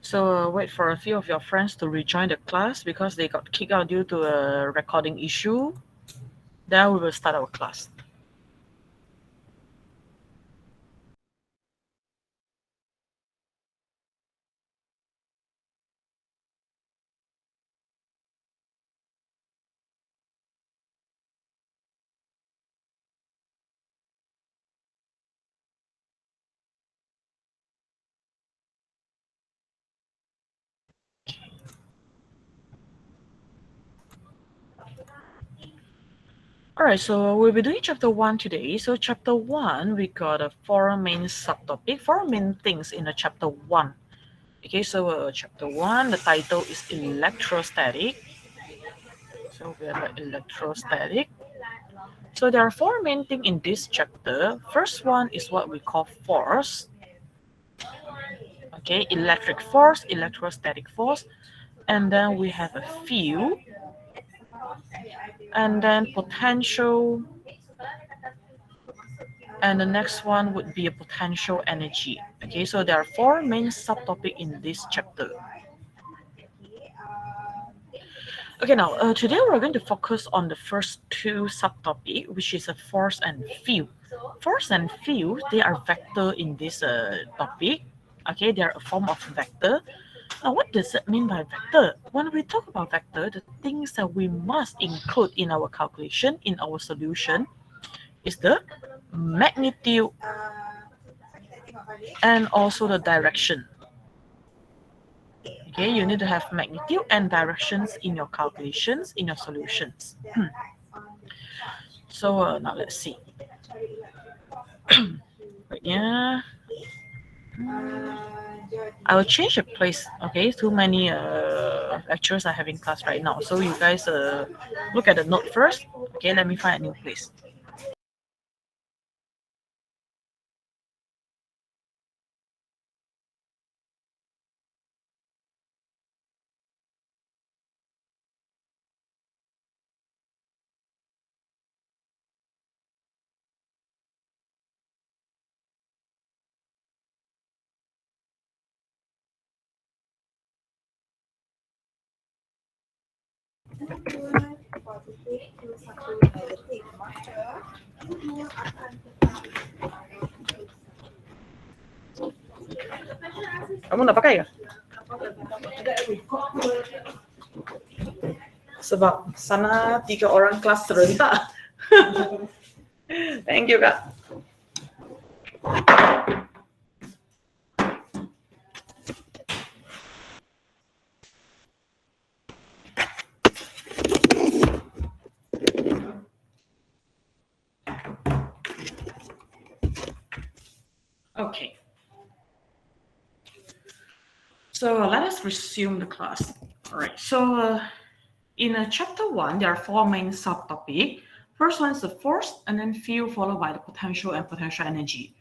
So wait for a few of your friends to rejoin the class because they got kicked out due to a recording issue. Then we will start our class. Alright, so we'll be doing chapter 1 today. So chapter 1, we got four main subtopic, four main things in the chapter 1. Okay, so chapter 1, the title is electrostatic. So we have electrostatic. So there are four main things in this chapter. First one is what we call force. Okay, electric force, electrostatic force. And then we have a field. And then potential. And the next one would be a potential energy. Okay, so there are four main subtopics in this chapter. Okay, now today we're going to focus on the first two subtopics, which is a force and field. Force and field, they are vector in this topic. Okay, they are a form of vector. Now, what does it mean by vector? When we talk about vector, the things that we must include in our calculation, in our solution, is the magnitude and also the direction. Okay, you need to have magnitude and directions in your calculations, in your solutions. So now let's see. Right, yeah. I will change the place. Okay, too many lecturers are having class right now. So you guys look at the note first. Okay, let me find a new place. Kamu nak pakai ke? Sebab sana 3 orang kelas serentak. Thank you, Kak. Okay. So let us resume the class. All right. So in chapter 1, there are four main subtopics. First one is the force, and then field, followed by the potential and potential energy.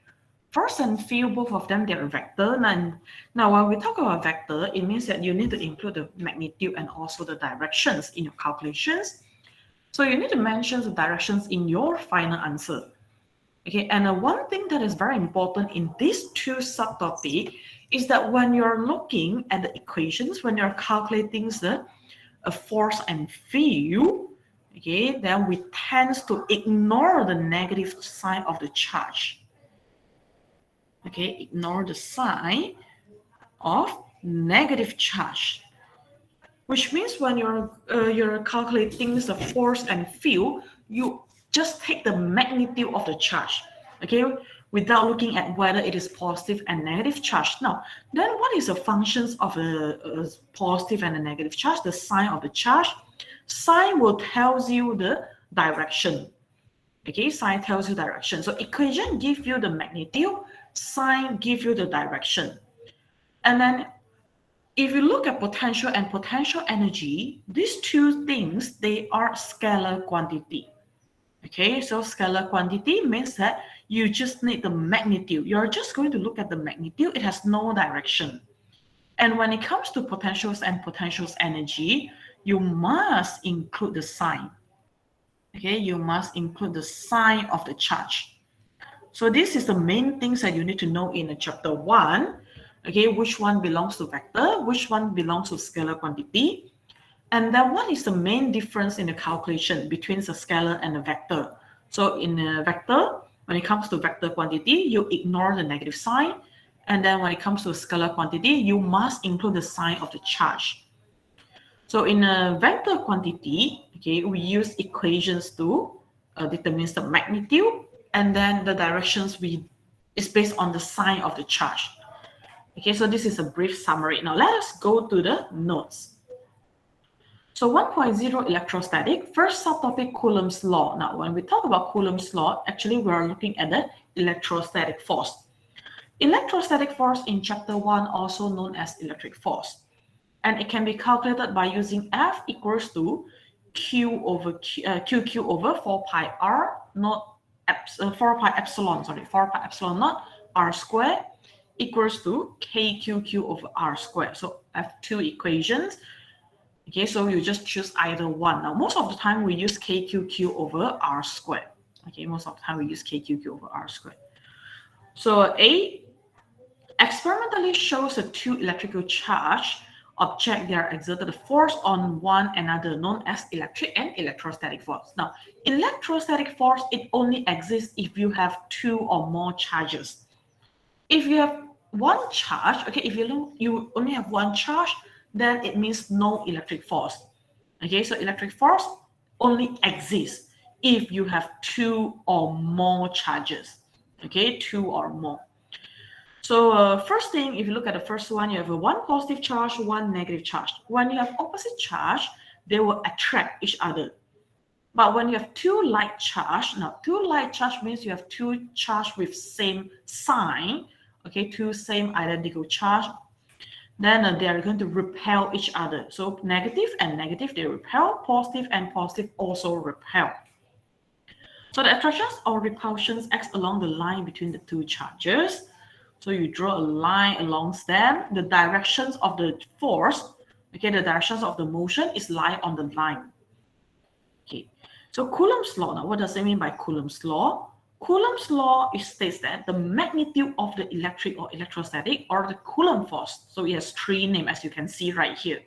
Force and field, both of them, they're vector. Now, when we talk about vector, it means that you need to include the magnitude and also the directions in your calculations. So you need to mention the directions in your final answer. Okay, and one thing that is very important in these two subtopics is that when you're looking at the equations, when you're calculating the force and field, okay, then we tend to ignore the negative sign of the charge. Okay, ignore the sign of negative charge, which means when you're calculating the force and field, you just take the magnitude of the charge, okay, without looking at whether it is positive and negative charge. Now, then what is the functions of a positive and a negative charge? The sign of the charge. Sign will tells you the direction. Okay, sign tells you direction. So equation give you the magnitude, sign give you the direction. And then if you look at potential and potential energy, these two things, they are scalar quantity. Okay, so scalar quantity means that you just need the magnitude. You're just going to look at the magnitude. It has no direction. And when it comes to potentials and potentials energy, you must include the sign. Okay, you must include the sign of the charge. So this is the main things that you need to know in chapter 1. Okay, which one belongs to vector, which one belongs to scalar quantity, and then what is the main difference in the calculation between the scalar and the vector. So in a vector, when it comes to vector quantity, you ignore the negative sign, and then when it comes to scalar quantity, you must include the sign of the charge. So in a vector quantity, okay, we use equations to determine the magnitude, and then the directions is based on the sign of the charge. Okay, so this is a brief summary. Now let us go to the notes. So 1.0 electrostatic, first subtopic Coulombs law. Now when we talk about Coulombs law, actually we are looking at the electrostatic force. Electrostatic force in chapter 1, also known as electric force. And it can be calculated by using F equals to Q over 4 pi R not 4 pi epsilon naught R squared equals to KQQ over R squared. So I have two equations. Okay, so you just choose either one. Now, most of the time we use KQQ over R squared. Okay, most of the time we use KQQ over R squared. So A experimentally shows a two electrical charge object, they are exerted a force on one another known as electric and electrostatic force. Now, electrostatic force, it only exists if you have two or more charges. If you have one charge, okay, if you only have one charge, then it means no electric force. Okay, so electric force only exists if you have two or more charges. Okay, two or more. So first thing, if you look at the first one, you have a one positive charge, one negative charge. When you have opposite charge, they will attract each other. But when you have two like charge, now two like charge means you have two charge with same sign, okay, two same identical charge, then they are going to repel each other. So negative and negative, they repel, positive and positive also repel. So the attractions or repulsions acts along the line between the two charges. So you draw a line along them. The directions of the force, okay, the directions of the motion is lie on the line. Okay, so Coulombs law. Now, what does it mean by Coulombs law? Coulombs law states that the magnitude of the electric or electrostatic or the Coulomb force. So it has three names, as you can see right here.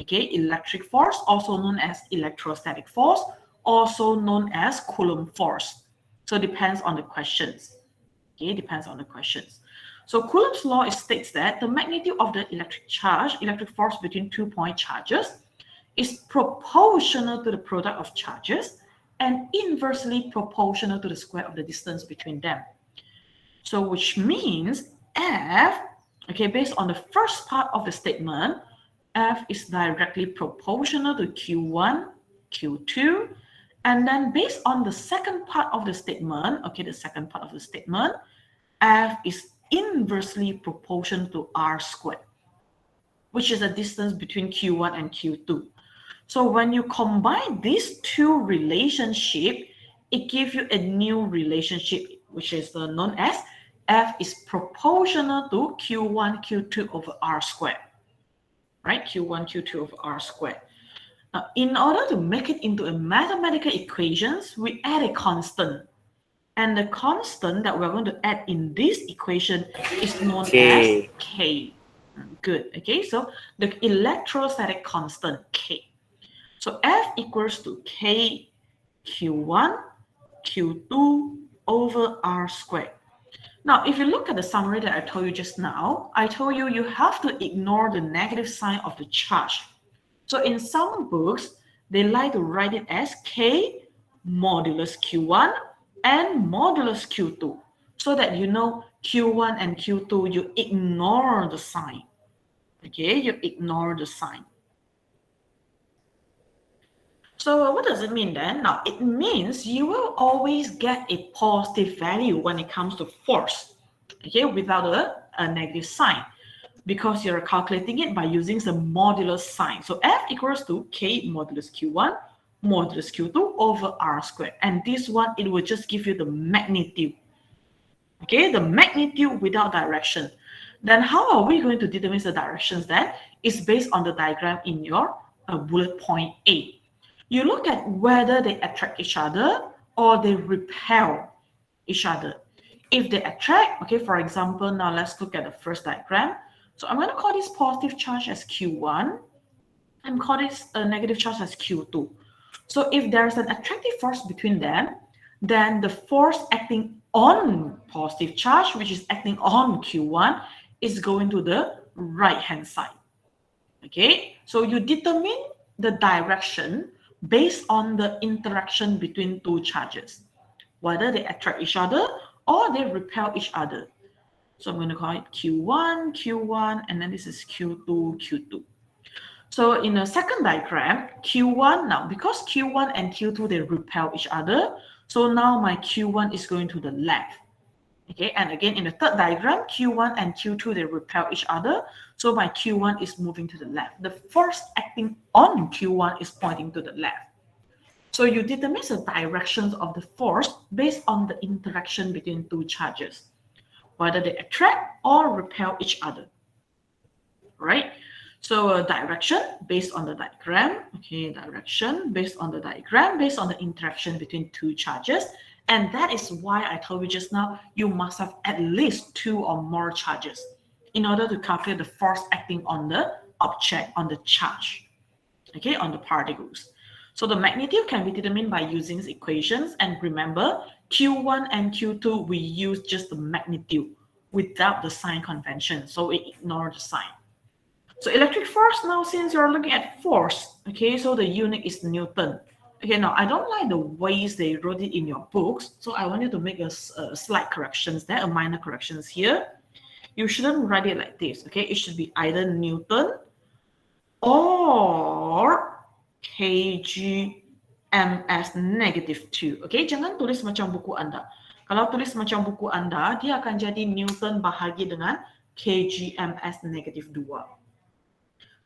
Okay, electric force, also known as electrostatic force, also known as Coulomb force. So it depends on the questions. Okay, it depends on the questions. So Coulomb's law states that the magnitude of the electric force between 2 point charges is proportional to the product of charges and inversely proportional to the square of the distance between them. So which means F, okay, based on the first part of the statement, F is directly proportional to Q1, Q2, and then based on the second part of the statement, okay, the second part of the statement, F is inversely proportional to R squared, which is the distance between Q1 and Q2. So when you combine these two relationships, it gives you a new relationship, which is known as F is proportional to Q1, Q2 over R squared, right? Q1, Q2 over R squared. Now, in order to make it into a mathematical equations, we add a constant. And the constant that we're going to add in this equation is known as K. Good. Okay, so the electrostatic constant K. So F equals to K Q1 Q2 over R squared. Now, if you look at the summary that I told you just now, I told you you have to ignore the negative sign of the charge. So in some books, they like to write it as K modulus Q1 and modulus Q2, so that you know Q1 and Q2, you ignore the sign. Okay, you ignore the sign. So what does it mean then? Now, it means you will always get a positive value when it comes to force, okay, without a negative sign, because you're calculating it by using the modulus sign. So F equals to K modulus Q1 modulus Q2 over R squared. And this one, it will just give you the magnitude. Okay, the magnitude without direction. Then how are we going to determine the directions then? It's based on the diagram in your bullet point A. You look at whether they attract each other or they repel each other. if they attract, okay, for example, now let's look at the first diagram. So I'm going to call this positive charge as Q1 and call this a negative charge as Q2. So if there's an attractive force between them, then the force acting on positive charge, which is acting on Q1, is going to the right-hand side. Okay, so you determine the direction based on the interaction between two charges, whether they attract each other or they repel each other. So I'm going to call it Q1, Q1, and then this is Q2, Q2. So in the second diagram, Q1 now, because Q1 and Q2, they repel each other. So now my Q1 is going to the left. Okay, and again, in the third diagram, Q1 and Q2, they repel each other. So my Q1 is moving to the left. The force acting on Q1 is pointing to the left. So you determine the directions of the force based on the interaction between two charges, whether they attract or repel each other, right? So direction based on the diagram, okay, direction based on the diagram, based on the interaction between two charges. And that is why I told you just now, you must have at least two or more charges in order to calculate the force acting on the object, on the charge, okay, on the particles. So the magnitude can be determined by using these equations. And remember, Q1 and Q2, we use just the magnitude without the sign convention. So we ignore the sign. So electric force now, since you're looking at force, okay, so the unit is Newton. Okay, now I don't like the ways they wrote it in your books, so I want you to make a slight corrections there, a minor corrections here. You shouldn't write it like this, okay? It should be either Newton or kg ms -2, okay? Jangan tulis macam buku Anda. Kalau tulis macam buku Anda, dia akan jadi Newton bahagi dengan kg ms -2.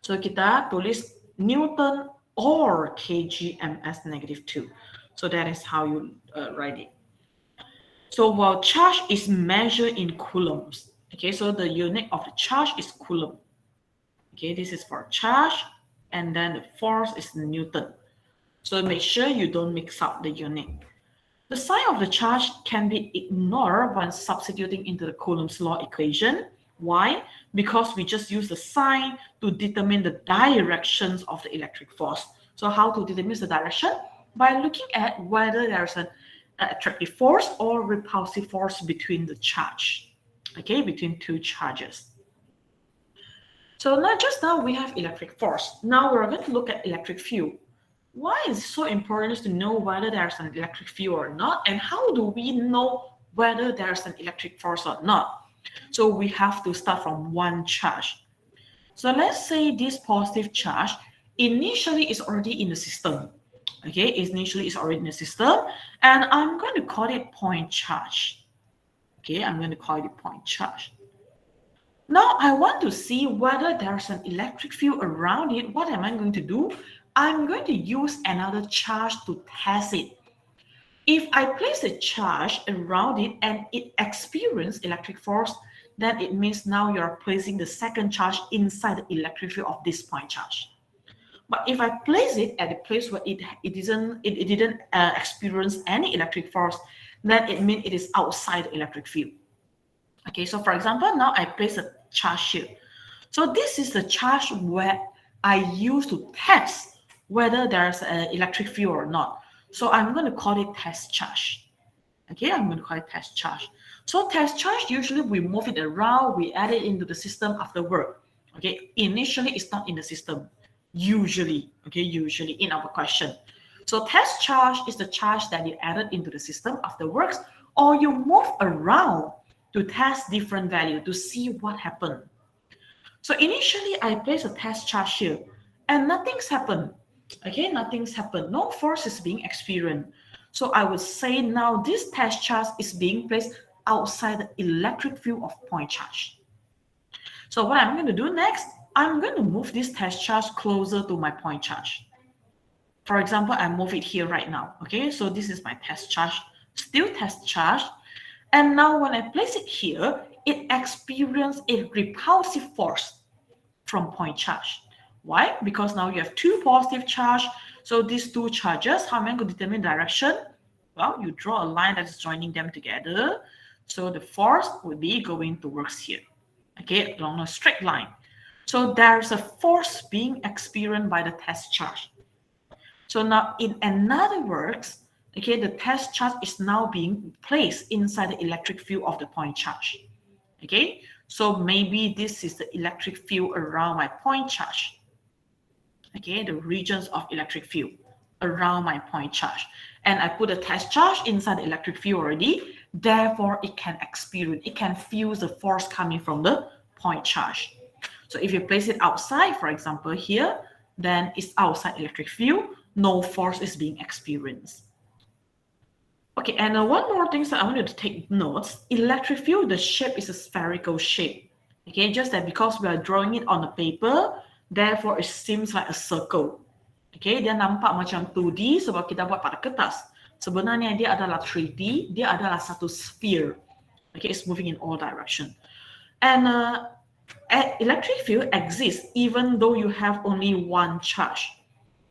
So kita tulis Newton or kg ms -2. So that is how you write it. So while charge is measured in coulombs, okay, so the unit of the charge is coulomb. Okay, this is for charge, and then the force is Newton. So make sure you don't mix up the unit. The sign of the charge can be ignored when substituting into the Coulombs law equation. Why? Because we just use the sign to determine the directions of the electric force. So how to determine the direction? By looking at whether there's an attractive force or repulsive force between the charge, okay, between two charges. So not just now we have electric force. Now we're going to look at electric field. Why is it so important to know whether there's an electric field or not? And how do we know whether there's an electric force or not? So we have to start from one charge. So let's say this positive charge initially is already in the system. Okay, initially it's already in the system. And I'm going to call it point charge. Okay, I'm going to call it point charge. Now I want to see whether there's an electric field around it. What am I going to do? I'm going to use another charge to test it. If I place a charge around it and it experiences electric force, then it means now you're placing the second charge inside the electric field of this point charge. But if I place it at a place where it didn't experience any electric force, then it means it is outside the electric field. Okay, so for example, now I place a charge here. So this is the charge where I use to test whether there's an electric field or not. So I'm going to call it test charge. Okay, I'm going to call it test charge. So test charge, usually we move it around, we add it into the system afterward. Okay, initially it's not in the system. Usually, okay, usually in our question. So test charge is the charge that you added into the system afterwards, or you move around to test different value to see what happened. So initially I place a test charge here and nothing's happened. Okay, nothing's happened. No force is being experienced. So I would say now this test charge is being placed outside the electric field of point charge. So what I'm going to do next, I'm going to move this test charge closer to my point charge. For example, I move it here right now. Okay, so this is my test charge, still test charge. And now when I place it here, it experiences a repulsive force from point charge. Why? Because now you have two positive charge. So these two charges, how am I going to determine direction? Well, you draw a line that is joining them together. So the force would be going towards here, okay, along a straight line. So there's a force being experienced by the test charge. So now in another words, okay, the test charge is now being placed inside the electric field of the point charge. Okay, so maybe this is the electric field around my point charge. Okay, the regions of electric field around my point charge. And I put a test charge inside the electric field already. Therefore, it can experience, it can feel the force coming from the point charge. So if you place it outside, for example, here, then it's outside electric field. No force is being experienced. Okay, and one more thing that I wanted to take notes. Electric field, the shape is a spherical shape. Okay, just that because we are drawing it on the paper, therefore it seems like a circle. Okay, dia nampak macam 2D sebab kita buat pada kertas. Sebenarnya dia adalah 3D, dia adalah satu sphere. Okay, it's moving in all directions. And electric field exists even though you have only one charge.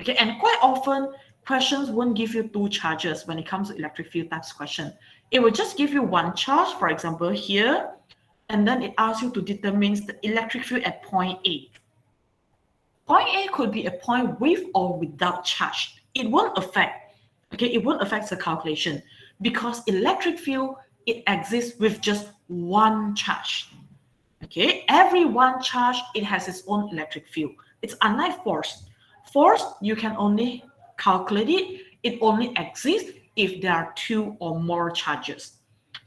Okay, and quite often questions won't give you two charges when it comes to electric field types question. It will just give you one charge, for example here, and then it asks you to determine the electric field at point A. Point A could be a point with or without charge. It won't affect, okay, it won't affect the calculation because electric field, it exists with just one charge. Okay, every one charge, it has its own electric field. It's unlike force. Force, you can only calculate it. It only exists if there are two or more charges.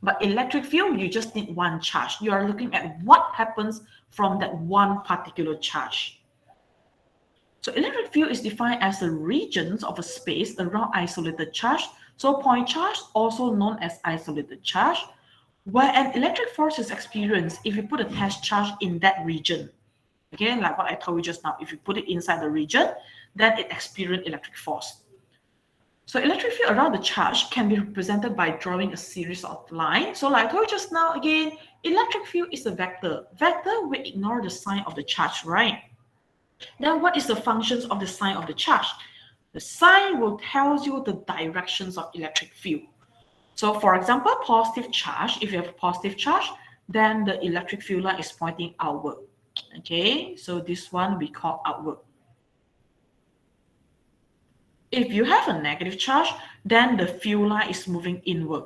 But electric field, you just need one charge. You are looking at what happens from that one particular charge. So electric field is defined as the regions of a space around isolated charge. So point charge, also known as isolated charge, where an electric force is experienced if you put a test charge in that region. Okay, like what I told you just now, if you put it inside the region, then it experiences electric force. So electric field around the charge can be represented by drawing a series of lines. So like I told you just now, again, electric field is a vector. Vector will ignore the sign of the charge, right? Then what is the functions of the sign of the charge? The sign will tell you the directions of electric field. So for example, positive charge, if you have a positive charge, then the electric field line is pointing outward. Okay, so this one we call outward. If you have a negative charge, then the field line is moving inward.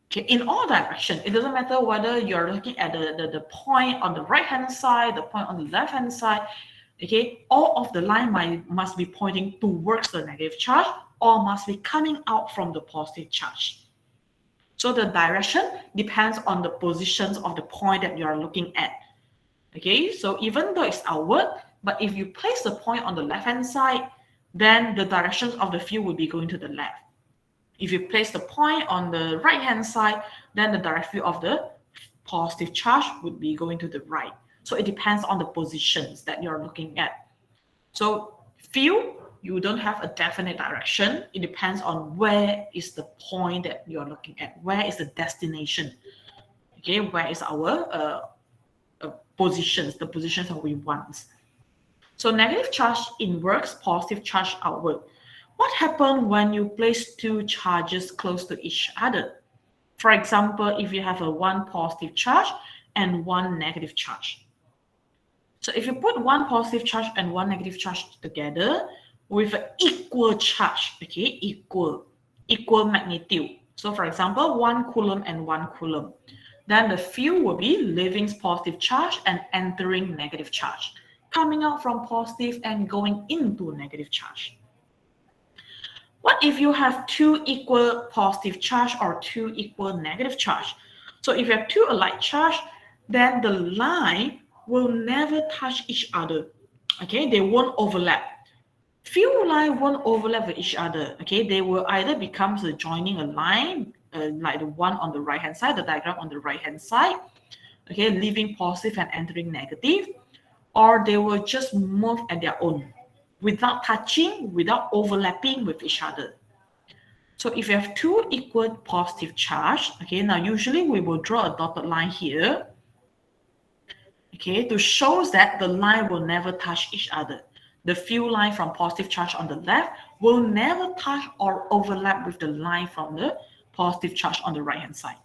Okay, in all directions. It doesn't matter whether you're looking at the point on the right-hand side, the point on the left-hand side. Okay, all of the line must be pointing towards the negative charge or must be coming out from the positive charge. So the direction depends on the positions of the point that you are looking at. Okay, so even though it's outward, but if you place the point on the left-hand side, then the directions of the field will be going to the left. If you place the point on the right-hand side, then the direct field of the positive charge would be going to the right. So it depends on the positions that you're looking at. So field, you don't have a definite direction. It depends on where is the point that you're looking at. Where is the destination? Okay, where is our positions, the positions that we want. So negative charge inwards, positive charge outward. What happens when you place two charges close to each other? For example, if you have one positive charge and one negative charge. So if you put one positive charge and one negative charge together with an equal charge, okay, equal magnitude. So for example, 1 coulomb and 1 coulomb. Then the field will be leaving positive charge and entering negative charge, coming out from positive and going into negative charge. What if you have two equal positive charge or two equal negative charge? So if you have two alike charge, then the line will never touch each other. Okay, they won't overlap. Field line won't overlap with each other. Okay, they will either become the joining a line, like the one on the right hand side, the diagram on the right hand side, okay, leaving positive and entering negative, or they will just move at their own without touching, without overlapping with each other. So if you have two equal positive charge, okay, now usually we will draw a dotted line here, okay, to show that the line will never touch each other. The field line from positive charge on the left will never touch or overlap with the line from the positive charge on the right hand side.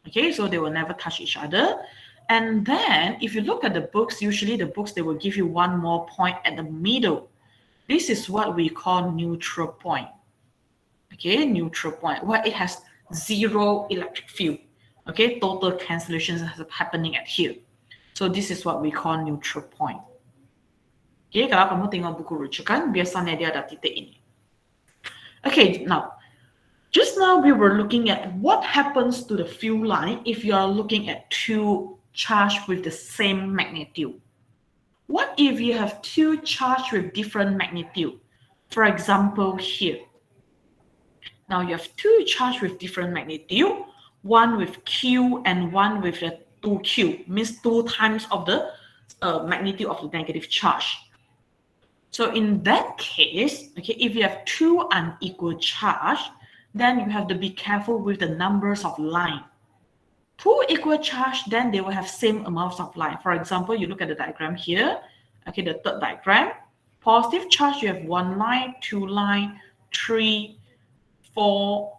Okay, so they will never touch each other. And then if you look at the books, usually the books, they will give you one more point at the middle. This is what we call neutral point. Okay, neutral point, where it has zero electric field. Okay, total cancellations is happening at here. So this is what we call neutral point. Okay, kalau kamu tengok buku rujukan, biasanya dia ada titik ini. Okay, now, just now we were looking at what happens to the field line if you are looking at two charges with the same magnitude. What if you have two charges with different magnitude? For example, here. Now you have two charges with different magnitude, one with Q and one with the 2Q, means 2 times of the magnitude of the negative charge. So in that case, okay, if you have two unequal charge, then you have to be careful with the numbers of line. Two equal charge, then they will have same amounts of line. For example, you look at the diagram here, okay, the third diagram. Positive charge, you have 1 line, 2 line, 3, 4,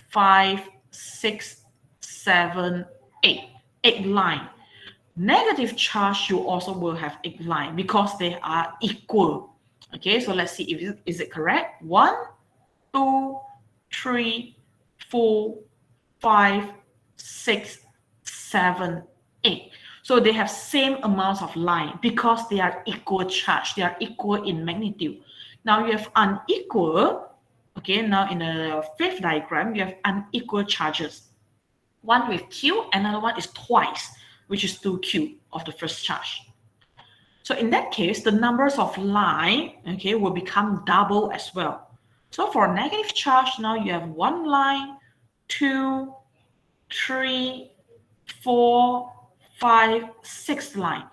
5, 6, 7, 8. 8 line. Negative charge, you also will have 8 line because they are equal. Okay, so let's see if is it correct. 1, 2, 3, 4, 5, 6, 7, 8. So they have same amounts of line because they are equal charge. They are equal in magnitude. Now you have unequal. Okay, now in the fifth diagram, you have unequal charges. One with Q, another one is twice, which is 2Q of the first charge. So in that case, the numbers of line, okay, will become double as well. So for negative charge, now you have 1 line, 2, 3, 4, 5, 6 line.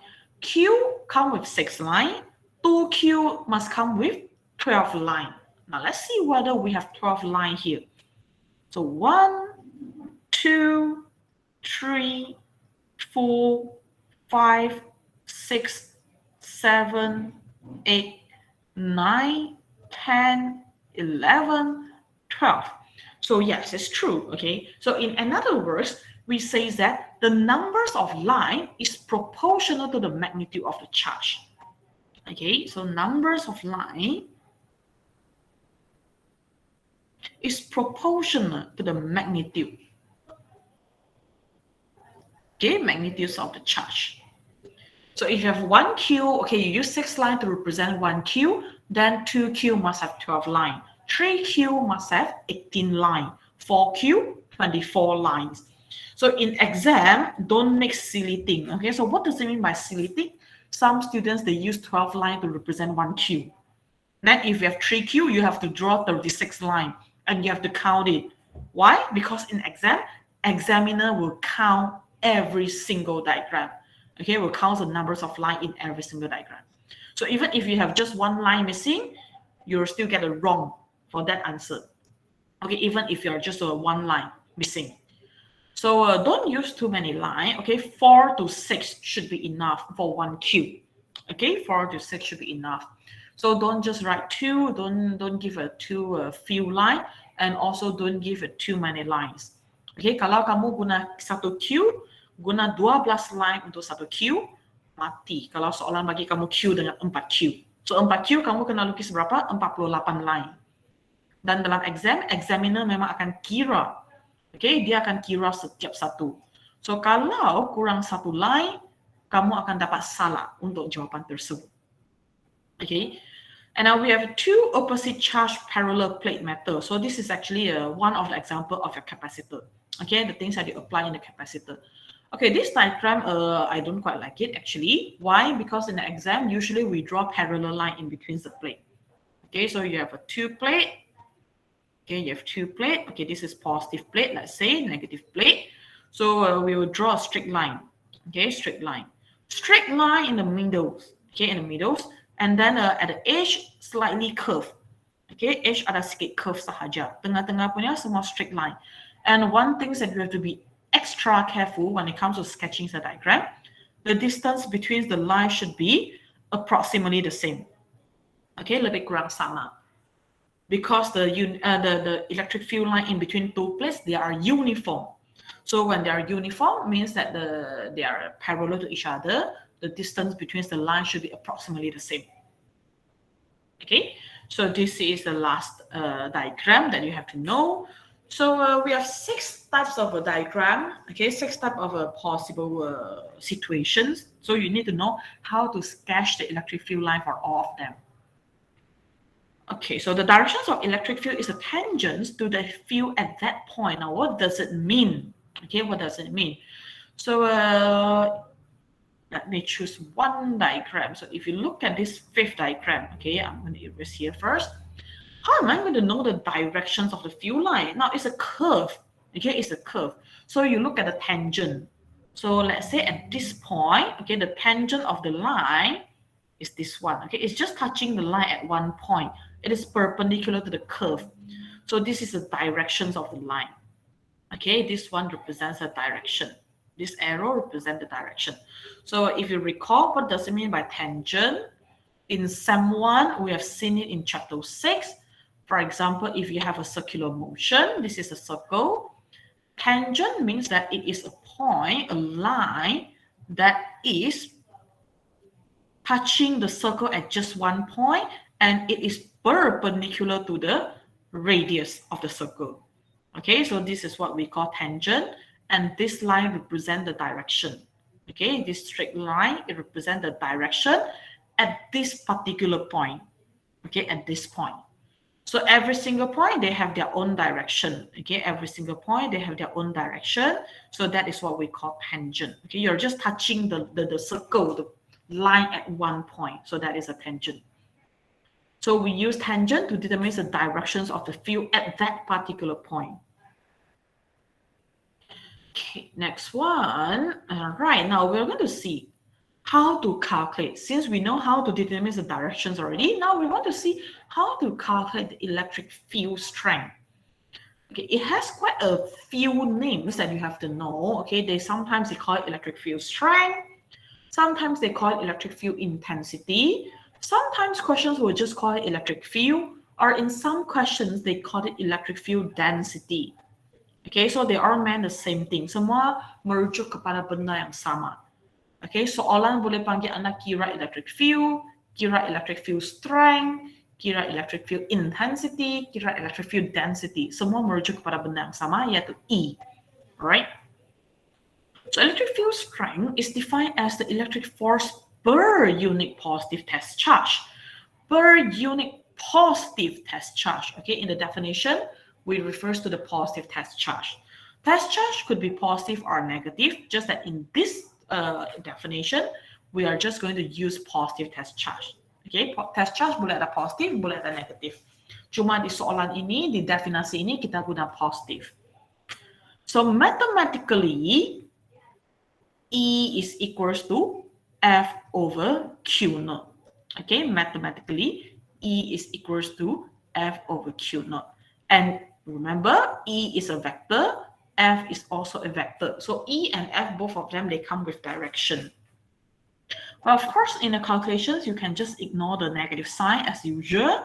Q come with 6 line, 2Q must come with 12 line. Now let's see whether we have 12 line here. So 1, 2, 3, 4, 5, 6, 7, 8, 9, 10, 11, 12. So yes, it's true, okay? So in other words, we say that the numbers of line is proportional to the magnitude of the charge. Okay, so numbers of line is proportional to the magnitude. Okay, magnitudes of the charge. So if you have 1Q, okay, you use 6 line to represent 1Q, then 2Q must have 12 line. 3Q must have 18 line. 4Q, 24 lines. So in exam, don't make silly thing. Okay, so what does it mean by silly thing? Some students, they use 12 line to represent 1Q. Then if you have 3Q, you have to draw 36 line and you have to count it. Why? Because in exam, examiner will count every single diagram. Okay, will count the numbers of line in every single diagram. So even if you have just 1 line missing, you'll still get it wrong for that answer. Okay, even if you're just 1 line missing. So don't use too many lines. Okay, 4 to 6 should be enough for 1Q. Okay, 4 to 6 should be enough. So don't just write 2. Don't give a too few line, and also don't give it too many lines. Okay, kalau kamu guna 1Q, guna 12 line untuk 1Q, mati. Kalau soalan bagi kamu Q dengan 4Q. So 4Q kamu kena lukis berapa? 48 line. Dan dalam exam, examiner memang akan kira. Okay, dia akan kira setiap satu. So kalau kurang 1 line, kamu akan dapat salah untuk jawapan tersebut. Okay, and now we have 2 opposite charge parallel plate method. So this is actually one of the example of a capacitor. Okay, the things that you apply in the capacitor. Okay, this diagram, I don't quite like it actually. Why? Because in the exam, usually we draw parallel line in between the plate. Okay, so you have a 2 plate. Okay, you have 2 plate. Okay, this is positive plate, let's say, negative plate. So we will draw a straight line. Okay, straight line. Straight line in the middles. Okay, in the middles. And then at the edge, slightly curved. Okay, edge ada sedikit curve sahaja. Tengah-tengah punya semua straight line. And one thing that you have to be extra careful when it comes to sketching the diagram, the distance between the lines should be approximately the same. Okay, lebih kurang sama. Because the electric field line in between 2 plates, they are uniform. So when they are uniform, means that they are parallel to each other. The distance between the lines should be approximately the same. Okay, so this is the last diagram that you have to know. So we have 6 types of a diagram. Okay, 6 types of possible situations. So you need to know how to sketch the electric field line for all of them. Okay, so the directions of electric field is a tangent to the field at that point. Now, what does it mean? Okay, what does it mean? So let me choose one diagram. So if you look at this 5th diagram, okay, I'm going to erase here first. How am I going to know the directions of the field line? Now, it's a curve. Okay, it's a curve. So you look at the tangent. So let's say at this point, okay, the tangent of the line is this one. Okay, it's just touching the line at one point. It is perpendicular to the curve. So this is the directions of the line. Okay, this one represents a direction. This arrow represents the direction. So if you recall, what does it mean by tangent? In Sem 1, we have seen it in Chapter 6. For example, if you have a circular motion, this is a circle. Tangent means that it is a point, a line that is touching the circle at just one point, and it is perpendicular to the radius of the circle. Okay, so this is what we call tangent, and this line represents the direction. Okay, this straight line, it represents the direction at this particular point. Okay, at this point. So every single point, they have their own direction. Okay, every single point, they have their own direction. So that is what we call tangent. Okay, you're just touching the circle, the line at one point. So that is a tangent. So we use tangent to determine the directions of the field at that particular point. Okay, next one. Right, now we're going to see how to calculate. Since we know how to determine the directions already, now we want to see how to calculate the electric field strength. Okay, it has quite a few names that you have to know. Okay, sometimes they call it electric field strength. Sometimes they call it electric field intensity. Sometimes questions will just call it electric field, or in some questions they call it electric field density. Okay, so they all mean the same thing. Semua merujuk kepada benda yang sama. Okay, soalan boleh panggil anda kira electric field, kira electric field strength, kira electric field intensity, kira electric field density. Semua merujuk kepada benda yang sama, yaitu E. Alright? So electric field strength is defined as the electric force per unit positive test charge. Per unit positive test charge. Okay, in the definition, we refers to the positive test charge. Test charge could be positive or negative, just that in this definition, we are just going to use positive test charge. Okay, test charge boleh ada positif, boleh ada negatif. Cuma di soalan ini, di definisi ini kita guna positif. So mathematically, E is equals to F over Q naught. Okay, mathematically, E is equals to F over Q naught. And remember, E is a vector, F is also a vector. So E and F, both of them, they come with direction. Well, of course, in the calculations, you can just ignore the negative sign as usual.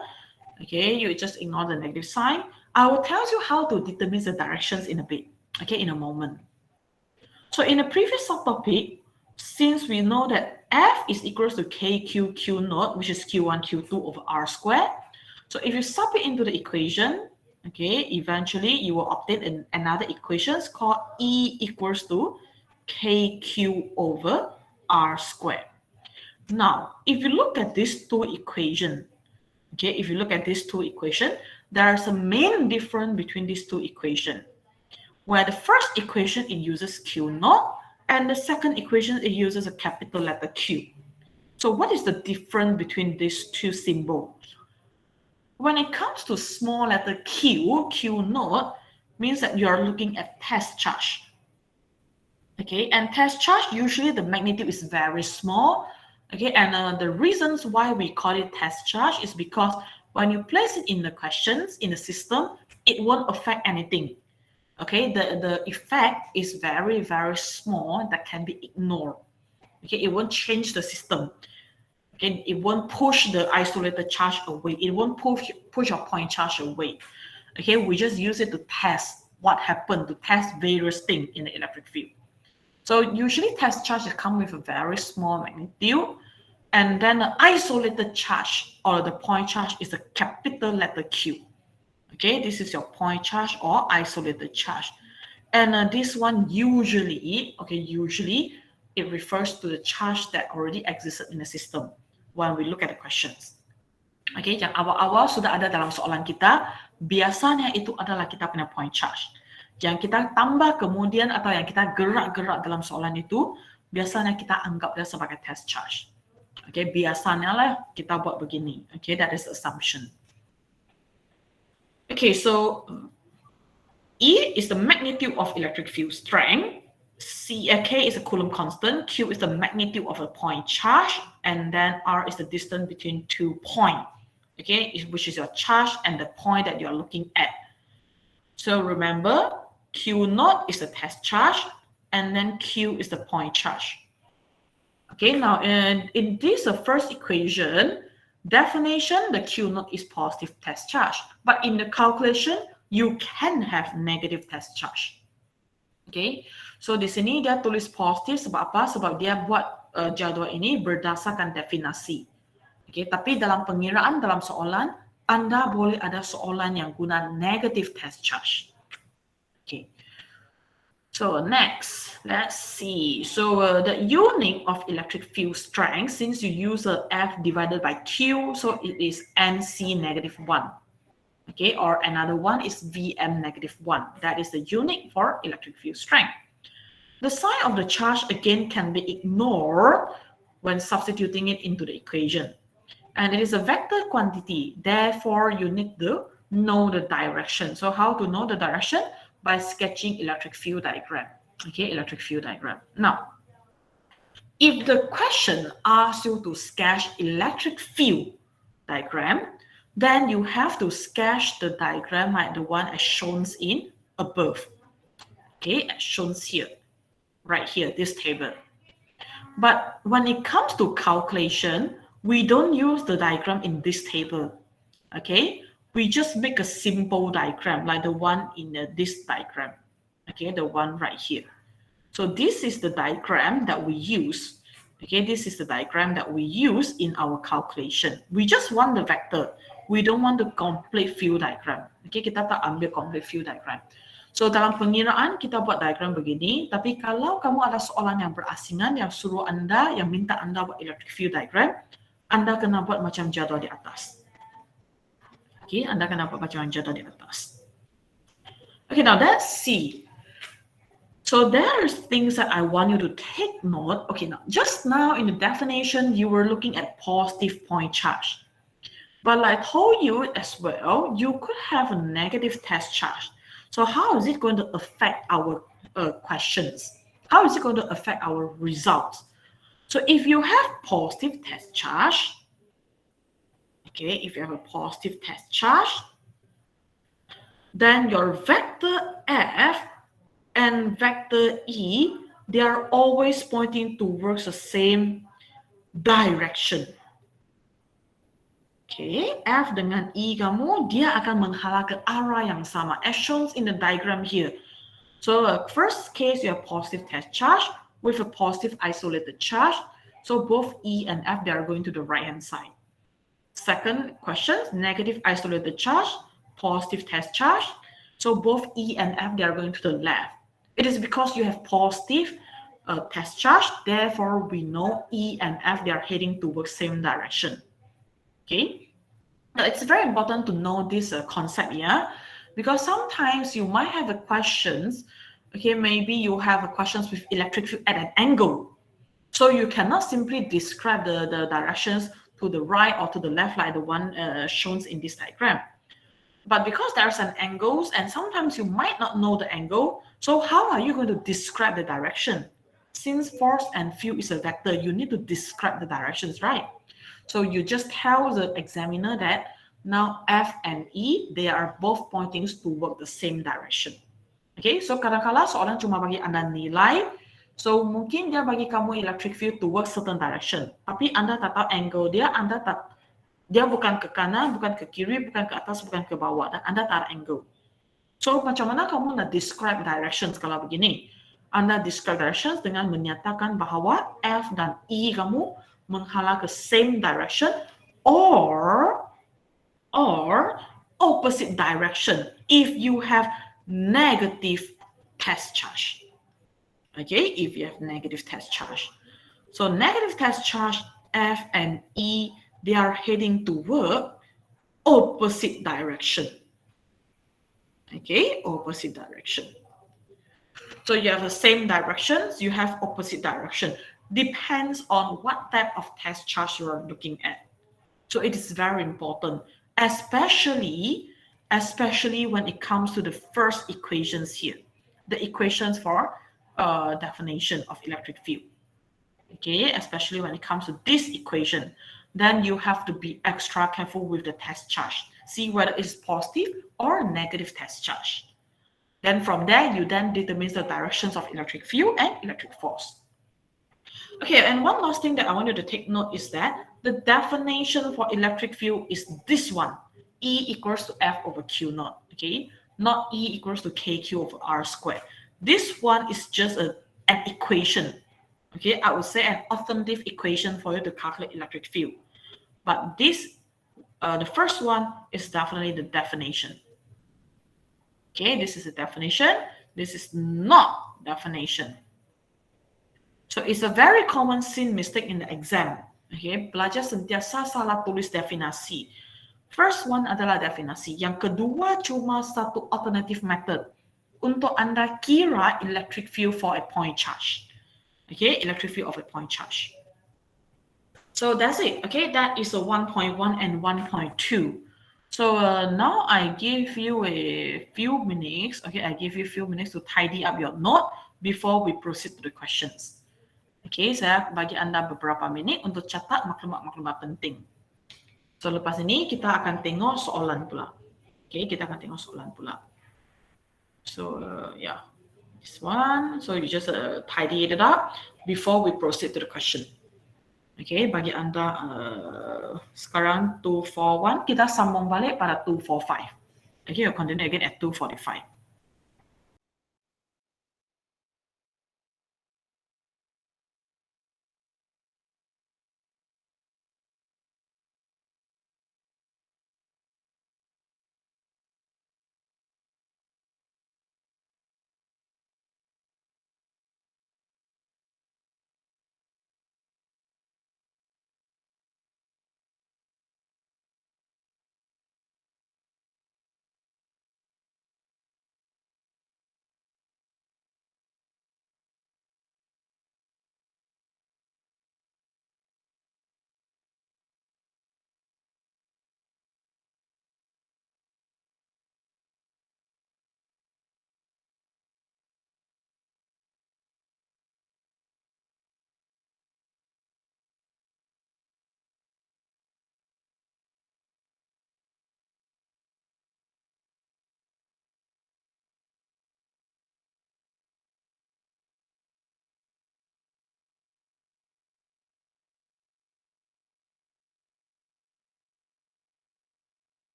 Okay, you just ignore the negative sign. I will tell you how to determine the directions in a bit. Okay, in a moment. So in the previous subtopic, since we know that F is equals to KQ Q naught, which is Q1 Q2 over R squared. So if you sub it into the equation, okay, eventually you will obtain another equation called E equals to KQ over R squared. Now, if you look at these two equations, okay, if you look at these two equations, there's a main difference between these two equations. Where the first equation, it uses Q naught, and the second equation, it uses a capital letter Q. So what is the difference between these two symbols? When it comes to small letter Q, Q naught means that you are looking at test charge. Okay, and test charge, usually the magnitude is very small. Okay, and the reasons why we call it test charge is because when you place it in the questions, in the system, it won't affect anything. Okay, the effect is very, very small that can be ignored. Okay, it won't change the system. Okay, it won't push the isolated charge away. It won't push your point charge away. Okay, we just use it to test what happened to test various things in the electric field. So usually test charges come with a very small magnitude, and then the isolated charge or the point charge is a capital letter Q. Okay, this is your point charge or isolated charge. And this one usually it refers to the charge that already existed in the system when we look at the questions. Okay, yang awal-awal sudah ada dalam soalan kita, biasanya itu adalah kita punya point charge. Yang kita tambah kemudian atau yang kita gerak-gerak dalam soalan itu, biasanya kita anggap dia sebagai test charge. Okay, biasanya lah kita buat begini. Okay, that is the assumption. Okay, so E is the magnitude of electric field strength. K is a Coulomb constant. Q is the magnitude of a point charge, and then R is the distance between 2 points. Okay, which is your charge and the point that you are looking at. So remember, Q naught is the test charge, and then Q is the point charge. Okay, now in this first equation, definition, the Q naught is positive test charge. But in the calculation, you can have negative test charge. Okay, so di sini dia tulis positif sebab apa? Sebab dia buat jadual ini berdasarkan definisi. Okay, tapi dalam pengiraan dalam soalan, Anda boleh ada soalan yang guna negative test charge. Okay, so next, let's see. So the unit of electric field strength, since you use F divided by Q, so it is NC negative 1. Okay, or another one is Vm negative 1. That is the unit for electric field strength. The sign of the charge again can be ignored when substituting it into the equation. And it is a vector quantity, therefore you need to know the direction. So how to know the direction? By sketching electric field diagram. Okay, electric field diagram. Now, if the question asks you to sketch electric field diagram, then you have to sketch the diagram like the one as shown in above. Okay, as shown here, right here, this table. But when it comes to calculation, we don't use the diagram in this table. Okay, we just make a simple diagram like the one in this diagram. Okay, the one right here. So this is the diagram that we use. Okay, this is the diagram that we use in our calculation. We just want the vector. We don't want the complete field diagram. Okay, kita tak ambil complete field diagram. So dalam pengiraan kita buat diagram begini, tapi kalau kamu ada soalan yang berasingan yang suruh Anda, yang minta Anda buat electric field diagram, Anda kena buat macam jadual di atas. Okay, Anda kena buat macam jadual di atas. Okay, now let's see. So there's things that I want you to take note. Okay, now just now in the definition, you were looking at positive point charge. But like I told you as well, you could have a negative test charge. So how is it going to affect our questions? How is it going to affect our results? So if you have positive test charge, okay, if you have a positive test charge, then your vector F and vector E, they are always pointing towards the same direction. Okay, F dengan E kamu, dia akan menghadap ke arah yang sama, as shown in the diagram here. So first case, you have positive test charge with a positive isolated charge. So both E and F, they are going to the right-hand side. Second question, negative isolated charge, positive test charge. So both E and F, they are going to the left. It is because you have positive test charge, therefore we know E and F, they are heading towards same direction. Okay, now it's very important to know this concept, yeah, because sometimes you might have questions. Okay, maybe you have questions with electric field at an angle, so you cannot simply describe the directions to the right or to the left like the one shown in this diagram. But because there's an angle, and sometimes you might not know the angle, so how are you going to describe the direction? Since force and field is a vector, you need to describe the directions, right? So you just tell the examiner that now F and E, they are both pointing toward the same direction. Okay, so kadang-kala soalan cuma bagi Anda nilai, so mungkin dia bagi kamu electric field towards certain direction, tapi Anda tak tahu angle dia, dia bukan ke kanan, bukan ke kiri, bukan ke atas, bukan ke bawah, dan Anda tak ada angle. So, macam mana kamu nak describe directions kalau begini? Anda describe directions dengan menyatakan bahawa F dan E kamu menghala ke same direction or opposite direction if you have negative test charge. Okay, if you have negative test charge. So negative test charge F and E, they are heading toward opposite direction. Okay, opposite direction. So you have the same directions, you have opposite direction. Depends on what type of test charge you are looking at. So it is very important, especially when it comes to the first equations here, the equations for definition of electric field. Okay, especially when it comes to this equation, then you have to be extra careful with the test charge. See whether it's positive or negative test charge. Then from there, you then determine the directions of electric field and electric force. Okay, and one last thing that I want you to take note is that the definition for electric field is this one. E equals to F over Q naught, okay? Not E equals to KQ over R squared. This one is just an equation, okay? I would say an alternative equation for you to calculate electric field. But this, the first one is definitely the definition. Okay, this is a definition. This is not definition. So it's a very common sin mistake in the exam. Okay, pelajar sentiasa salah tulis definisi. First one adalah definisi. Yang kedua cuma satu alternative method untuk Anda kira electric field for a point charge. Okay, electric field of a point charge. So that's it. Okay, that is a 1.1 and 1.2. So now I give you a few minutes. Okay, I give you a few minutes to tidy up your note before we proceed to the questions. Okay, saya bagi Anda beberapa menit untuk catat maklumat-maklumat penting. So lepas ini kita akan tengok soalan pula. Okay, kita akan tengok soalan pula. So yeah, this one. So you just tidy it up before we proceed to the question. Okay, bagi Anda sekarang 241, kita sambung balik pada 245. Okay, we'll continue again at 245.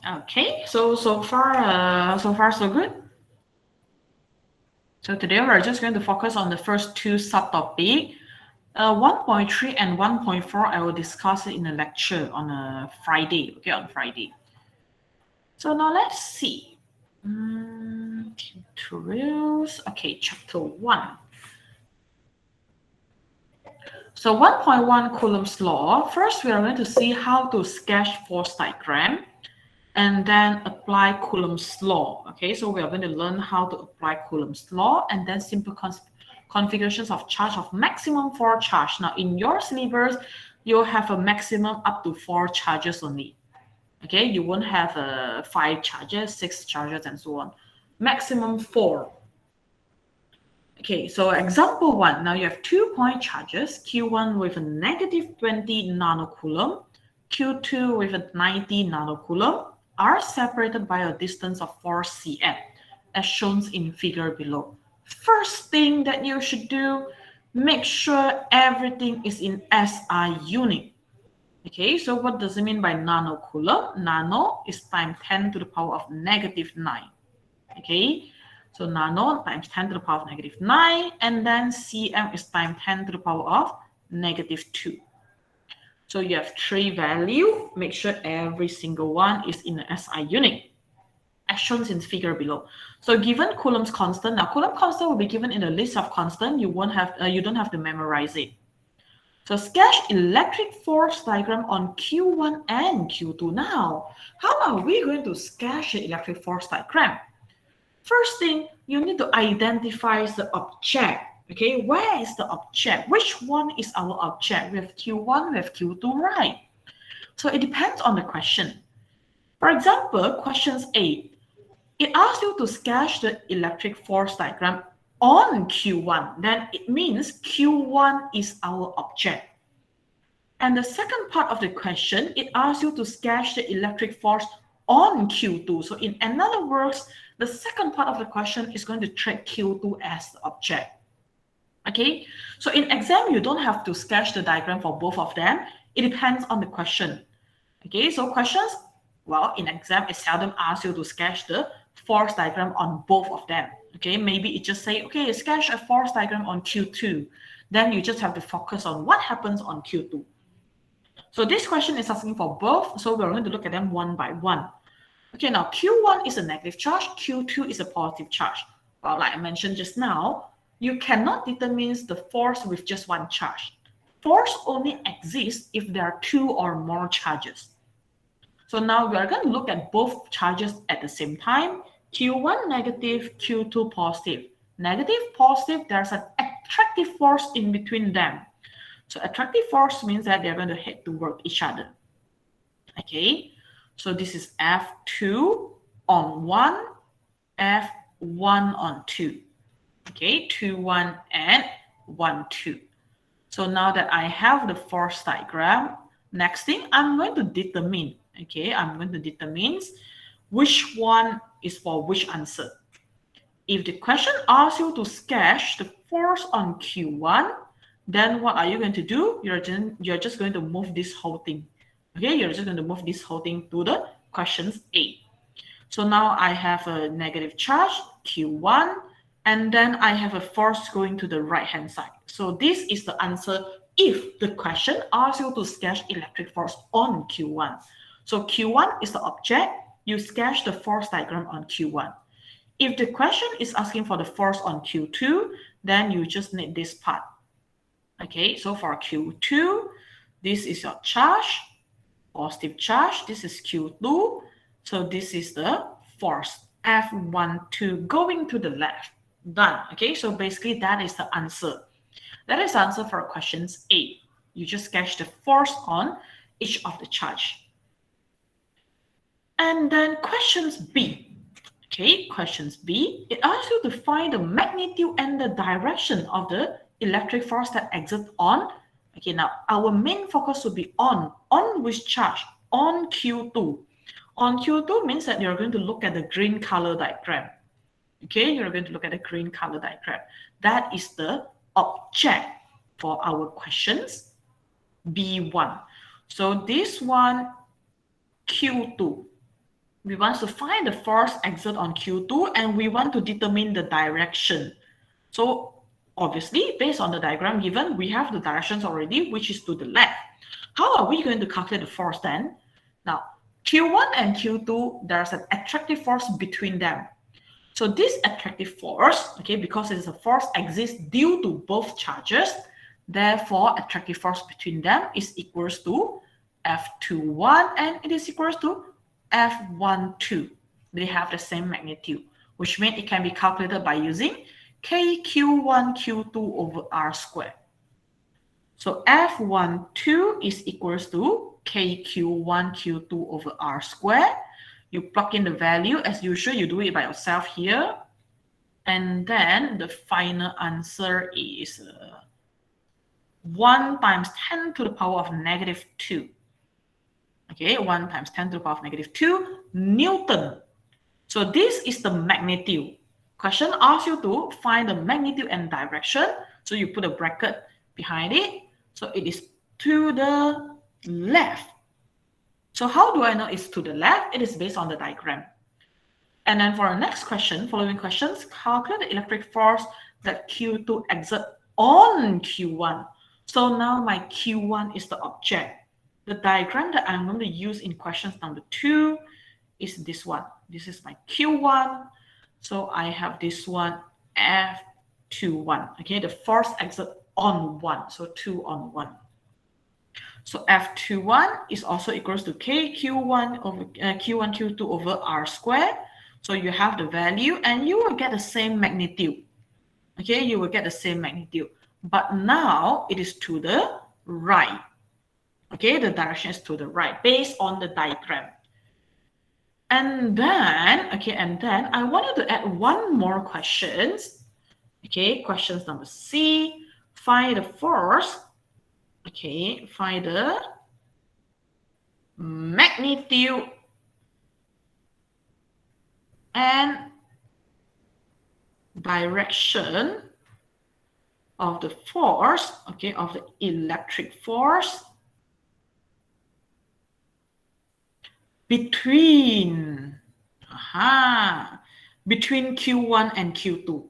Okay, so far so good. So today we're just going to focus on the first two subtopics. 1.3 and 1.4 I will discuss it in a lecture on a Friday. Okay, on Friday. So now let's see. Tutorials. Okay, chapter 1. So 1.1 Coulombs Law. First, we are going to see how to sketch force diagram and then apply Coulombs Law. Okay, so we are going to learn how to apply Coulombs Law and then simple configurations of charge of maximum 4 charge. Now, in your syllabus, you'll have a maximum up to 4 charges only. Okay, you won't have 5 charges, 6 charges, and so on. Maximum 4. Okay, so example 1. Now you have 2-point charges, Q1 with a negative 20 nanocoulomb, Q2 with a 90 nanocoulomb, are separated by a distance of 4 cm, as shown in figure below. First thing that you should do, make sure everything is in SI unit. Okay, so what does it mean by nanocoulomb? Nano is times 10 to the power of negative 9. Okay, so nano times 10 to the power of negative 9, and then cm is times 10 to the power of negative 2. So you have 3 values. Make sure every single one is in the SI unit, as shown in the figure below. So given Coulomb's constant, now Coulomb constant will be given in the list of constant. You don't have to memorize it. So sketch electric force diagram on Q1 and Q2. Now, how are we going to sketch the electric force diagram? First thing, you need to identify the object. Okay, where is the object? Which one is our object? We have Q1, we have Q2, right? So it depends on the question. For example, questions 8. It asks you to sketch the electric force diagram on Q1. Then it means Q1 is our object. And the second part of the question, it asks you to sketch the electric force on Q2. So in other words, the second part of the question is going to treat Q2 as the object. Okay, so in exam, you don't have to sketch the diagram for both of them. It depends on the question. Okay, so questions, well, in exam, it seldom asks you to sketch the force diagram on both of them. Okay, maybe it just say, okay, sketch a force diagram on Q2. Then you just have to focus on what happens on Q2. So this question is asking for both, so we're going to look at them one by one. Okay, now Q1 is a negative charge, Q2 is a positive charge. Well, like I mentioned just now, you cannot determine the force with just one charge. Force only exists if there are 2 or more charges. So now we are going to look at both charges at the same time. Q1 negative, Q2 positive. Negative, positive, there's an attractive force in between them. So attractive force means that they're going to head toward each other. Okay, so this is F2 on 1, F1 on 2. Okay, 2, 1, and 1, 2. So now that I have the force diagram, next thing I'm going to determine. Okay, I'm going to determine which one is for which answer. If the question asks you to sketch the force on Q1, then what are you going to do? You're just going to move this whole thing. Okay, you're just going to move this whole thing to the questions 8. So now I have a negative charge, Q1, and then I have a force going to the right-hand side. So this is the answer if the question asks you to sketch electric force on Q1. So Q1 is the object. You sketch the force diagram on Q1. If the question is asking for the force on Q2, then you just need this part. Okay, so for Q2, this is your charge, positive charge. This is Q2. So this is the force, F12 going to the left. Done. Okay, so basically that is the answer. That is the answer for questions 8. You just sketch the force on each of the charge. And then questions B. Okay, questions B. It asks you to find the magnitude and the direction of the electric force that exerts on. Okay, now our main focus will be on which charge? On Q2. On Q2 means that you're going to look at the green color diagram. Okay, you're going to look at the green color diagram. That is the object for our questions B1. So this one, Q2. We want to find the force exerted on Q2 and we want to determine the direction. So obviously, based on the diagram given, we have the directions already, which is to the left. How are we going to calculate the force then? Now, Q1 and Q2, there's an attractive force between them. So this attractive force, okay, because it is a force exists due to both charges, therefore attractive force between them is equals to F21 and it is equals to F12. They have the same magnitude, which means it can be calculated by using KQ1 Q2 over R squared. So F12 is equals to KQ1 Q2 over R squared. You plug in the value as usual, you do it by yourself here. And then the final answer is 1 times 10 to the power of negative 2. Okay, 1 times 10 to the power of negative 2 Newton. So this is the magnitude. Question asks you to find the magnitude and direction. So you put a bracket behind it. So it is to the left. So how do I know it's to the left? It is based on the diagram. And then for our next question, following questions, calculate the electric force that Q2 exerts on Q1. So now my Q1 is the object. The diagram that I'm going to use in questions number 2 is this one. This is my Q1. So I have this one, F21. Okay, the force exerted on 1. So 2 on 1. So F21 is also equals to KQ1 over Q1 Q2 over R squared. So you have the value and you will get the same magnitude. Okay, you will get the same magnitude. But now it is to the right. Okay, the direction is to the right based on the diagram. And then, okay, I wanted to add one more questions. Okay, questions number C. Find the force. Okay, find the magnitude and direction of the force, okay, of the electric force between Q1 and Q2.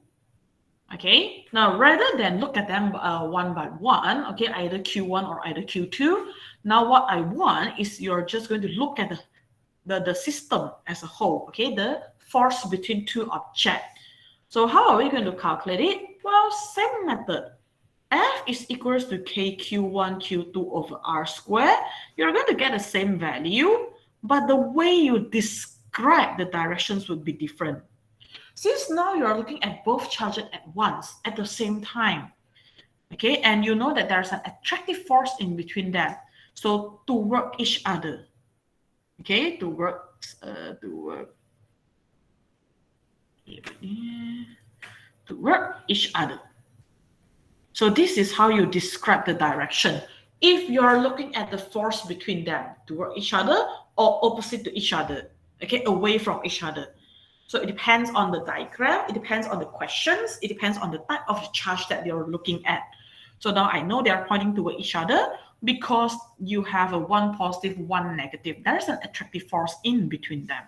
Okay, now rather than look at them one by one, okay, either Q1 or either Q2, now what I want is you're just going to look at the system as a whole, okay, the force between two objects. So how are we going to calculate it? Well, same method. F is equals to KQ1 Q2 over R squared. You're going to get the same value, but the way you describe the directions would be different. Since now you're looking at both charges at once, at the same time, okay, and you know that there's an attractive force in between them. So to work each other, okay, to work each other. So this is how you describe the direction. If you're looking at the force between them, to work each other or opposite to each other, okay, away from each other. So it depends on the diagram, it depends on the questions, it depends on the type of charge that you're looking at. So now I know they are pointing toward each other because you have a one positive, one negative. There's an attractive force in between them,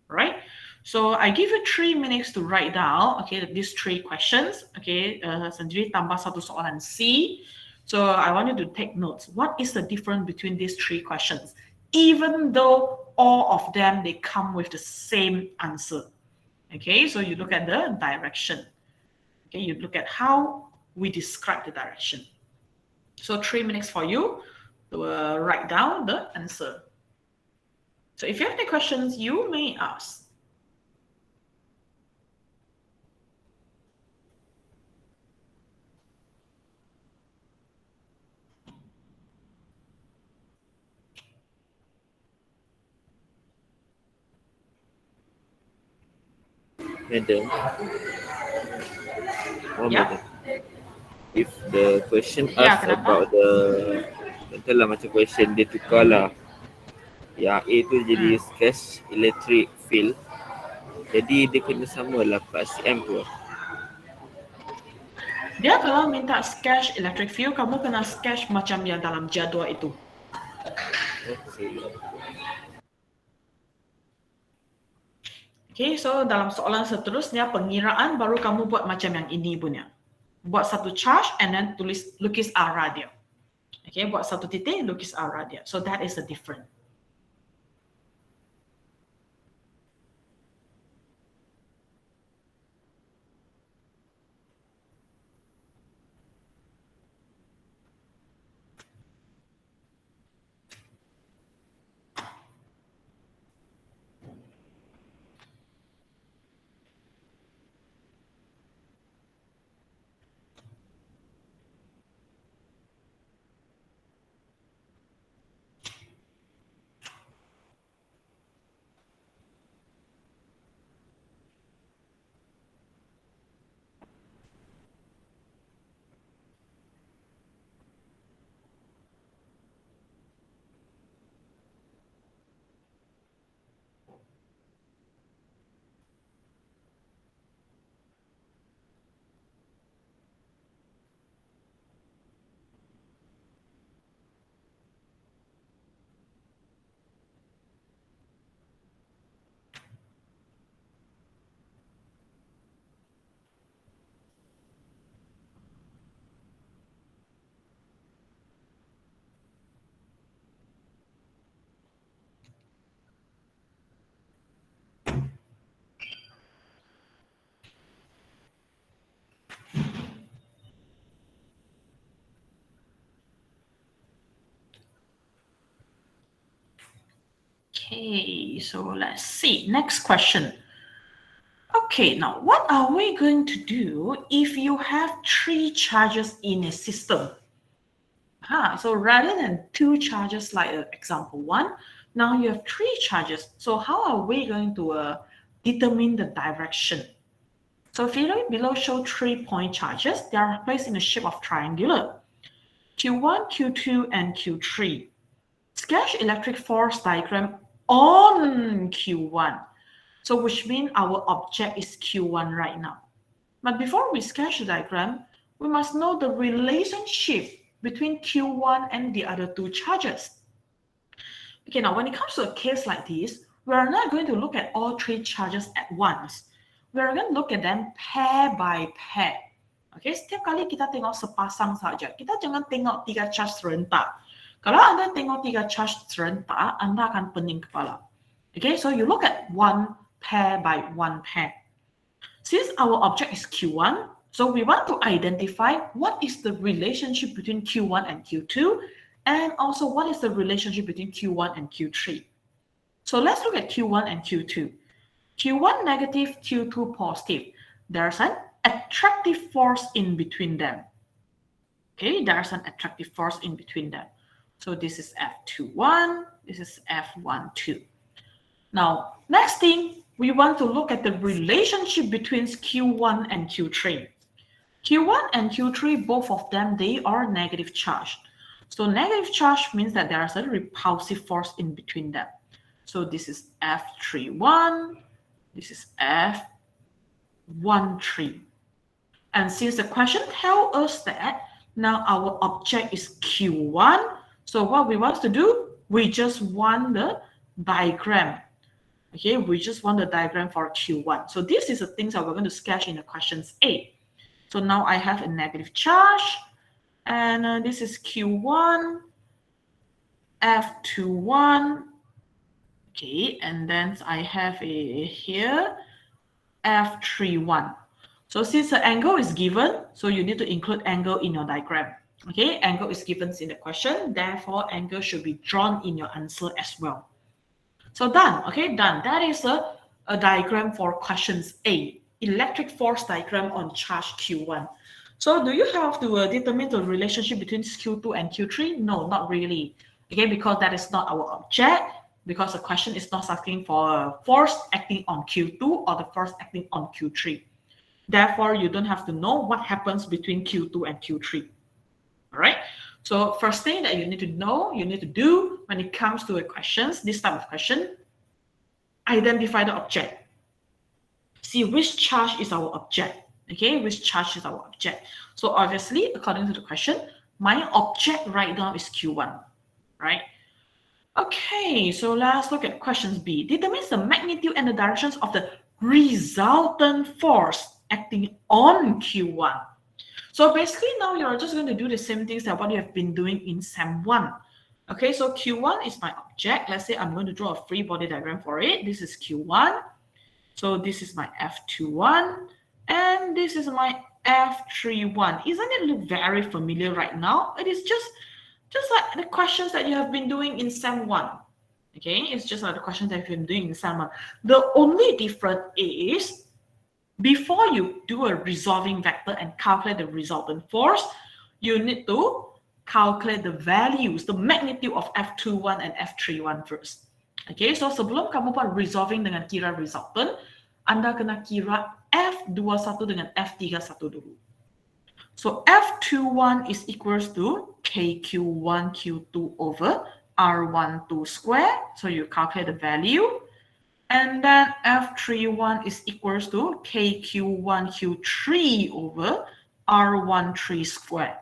right? So I give you 3 minutes to write down, okay, these 3 questions, okay, sendiri tambah satu soalan C. So I want you to take notes. What is the difference between these 3 questions? Even though all of them, they come with the same answer. Okay, so you look at the direction. Okay, you look at how we describe the direction. So 3 minutes for you to write down the answer. So if you have any questions, you may ask. Madam, Yeah. madam. If the question Yeah, asks kenapa? about the, katalah macam question dia tukar lah. Yang A tu jadi sketch electric field. Jadi dia kena sama lah kat cm tu. Dia kalau minta sketch electric field, kamu kena sketch macam yang dalam jadual itu. Okay. Okay, so dalam soalan seterusnya pengiraan baru kamu buat macam yang ini punya. Buat satu charge and then lukis arah dia. Okay, buat satu titik, lukis arah dia. So that is the difference. Okay, so let's see. Next question. Okay, now what are we going to do if you have 3 charges in a system? So rather than 2 charges like example 1, now you have 3 charges. So how are we going to determine the direction? So if you look below, show 3-point charges. They are placed in the shape of triangular. Q1, Q2, and Q3. Sketch electric force diagram on Q1. So which means our object is Q1 right now. But before we sketch the diagram, we must know the relationship between Q1 and the other 2 charges. Okay, now when it comes to a case like this, we are not going to look at all 3 charges at once. We are going to look at them pair by pair. Okay, setiap kali kita tengok sepasang saja. Kita jangan tengok 3 charge serentak. Kalau Anda tengok 3 charge serentak, Anda akan pening kepala. Okay, so you look at one pair by one pair. Since our object is Q1, so we want to identify what is the relationship between Q1 and Q2, and also what is the relationship between Q1 and Q3. So let's look at Q1 and Q2. Q1 negative, Q2 positive. There's an attractive force in between them. Okay, there's an attractive force in between them. So this is F21, this is F12. Now, next thing, we want to look at the relationship between Q1 and Q3. Q1 and Q3, both of them, they are negative charge. So negative charge means that there is a repulsive force in between them. So this is F31, this is F13. And since the question tells us that now our object is Q1, so what we want to do, we just want the diagram. Okay, we just want the diagram for Q1. So this is the things that we're going to sketch in the questions A. So now I have a negative charge, and this is Q1, F21. Okay, and then I have a here F31. So since the angle is given, so you need to include angle in your diagram. Okay, angle is given in the question, therefore angle should be drawn in your answer as well. So done, okay, done. That is a diagram for questions A, electric force diagram on charge Q1. So do you have to determine the relationship between Q2 and Q3? No, not really. Okay, because that is not our object, because the question is not asking for a force acting on Q2 or the force acting on Q3. Therefore, you don't have to know what happens between Q2 and Q3. All right. So first thing that you need to know, you need to do when it comes to a questions, this type of question, identify the object. See which charge is our object. Okay, which charge is our object. So obviously, according to the question, my object right now is Q1, right? Okay, so let's look at questions B. Determines the magnitude and the directions of the resultant force acting on Q1. So basically now you're just going to do the same things that what you have been doing in SEM 1. Okay, so Q1 is my object. Let's say I'm going to draw a free body diagram for it. This is Q1. So this is my F21 and this is my F31. Isn't it look very familiar right now? It is just like the questions that you have been doing in SEM 1. Okay, it's just like the questions that you've been doing in SEM 1. The only difference is before you do a resolving vector and calculate the resultant force, you need to calculate the values, the magnitude of F21 and F31 first. Okay, so sebelum kamu buat resolving dengan kira resultant, Anda kena kira F21 dengan F31 dulu. So F21 is equals to KQ1 Q2 over R12 square. So you calculate the value. And then F31 is equals to KQ1 Q3 over R13 square.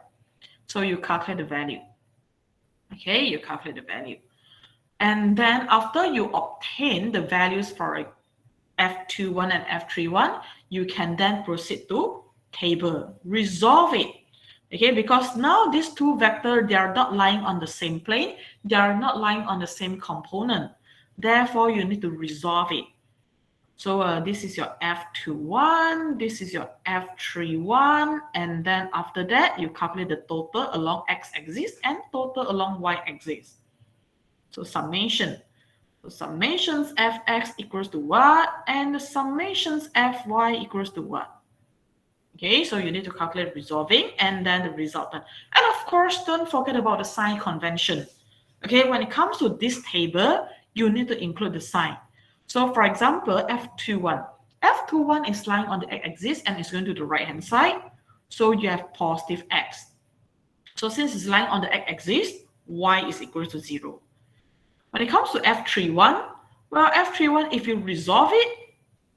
So you calculate the value. Okay, you calculate the value. And then after you obtain the values for F21 and F31, you can then proceed to table, resolve it. Okay, because now these two vectors, they are not lying on the same plane, they are not lying on the same component. Therefore, you need to resolve it. So this is your F21, this is your F31, and then after that, you calculate the total along x-axis and total along y-axis. So summation. So summations fx equals to what? And the summations fy equals to what? Okay, so you need to calculate resolving and then the resultant. And of course, don't forget about the sign convention. Okay, when it comes to this table, you need to include the sign. So for example, F21. F21 is lying on the x-axis and it's going to the right-hand side. So you have positive x. So since it's lying on the x-axis, y is equal to 0. When it comes to F31, well, F31, if you resolve it,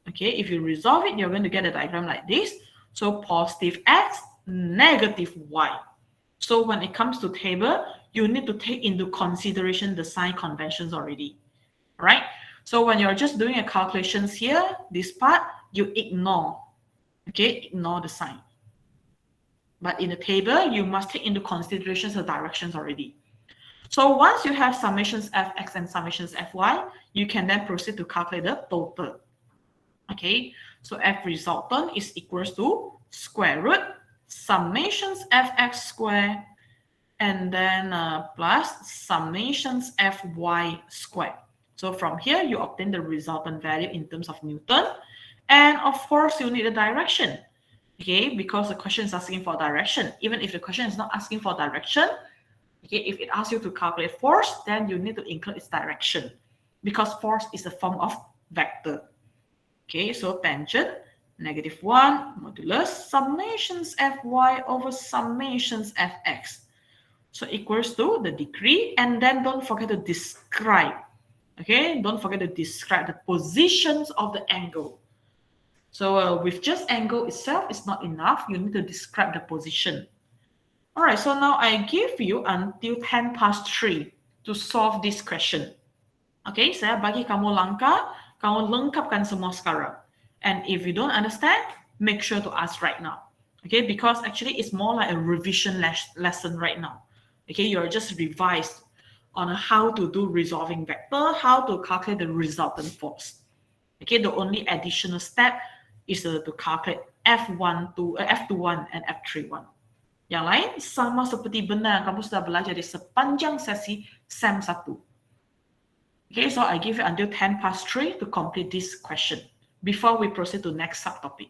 okay, if you resolve it, you're going to get a diagram like this. So positive x, negative y. So when it comes to table, you need to take into consideration the sign conventions already, right? So when you're just doing a calculations here, this part, you ignore, okay, ignore the sign. But in the table, you must take into consideration the directions already. So once you have summations fx and summations fy, you can then proceed to calculate the total. Okay, so f resultant is equals to square root summations fx square and then plus summations fy square. So from here, you obtain the resultant value in terms of Newton. And of course, you need a direction. Okay, because the question is asking for direction. Even if the question is not asking for direction, okay, if it asks you to calculate force, then you need to include its direction because force is a form of vector. Okay, so tangent, -1 modulus summations fy over summations fx. So equals to the degree, and then don't forget to describe. Okay, don't forget to describe the positions of the angle. So with just angle itself is not enough. You need to describe the position. All right, so now I give you until 10 past 3 to solve this question. Okay, saya bagi kamu langkah, kamu lengkapkan semua sekarang. And if you don't understand, make sure to ask right now. Okay, because actually it's more like a revision lesson right now. Okay, you're just revised on how to do resolving vector, how to calculate the resultant force. Okay, the only additional step is to calculate F21 and F31. Yang lain sama seperti benda yang kamu sudah belajar di sepanjang sesi SEM 1. Okay, so I give you until 10 past 3 to complete this question before we proceed to next subtopic.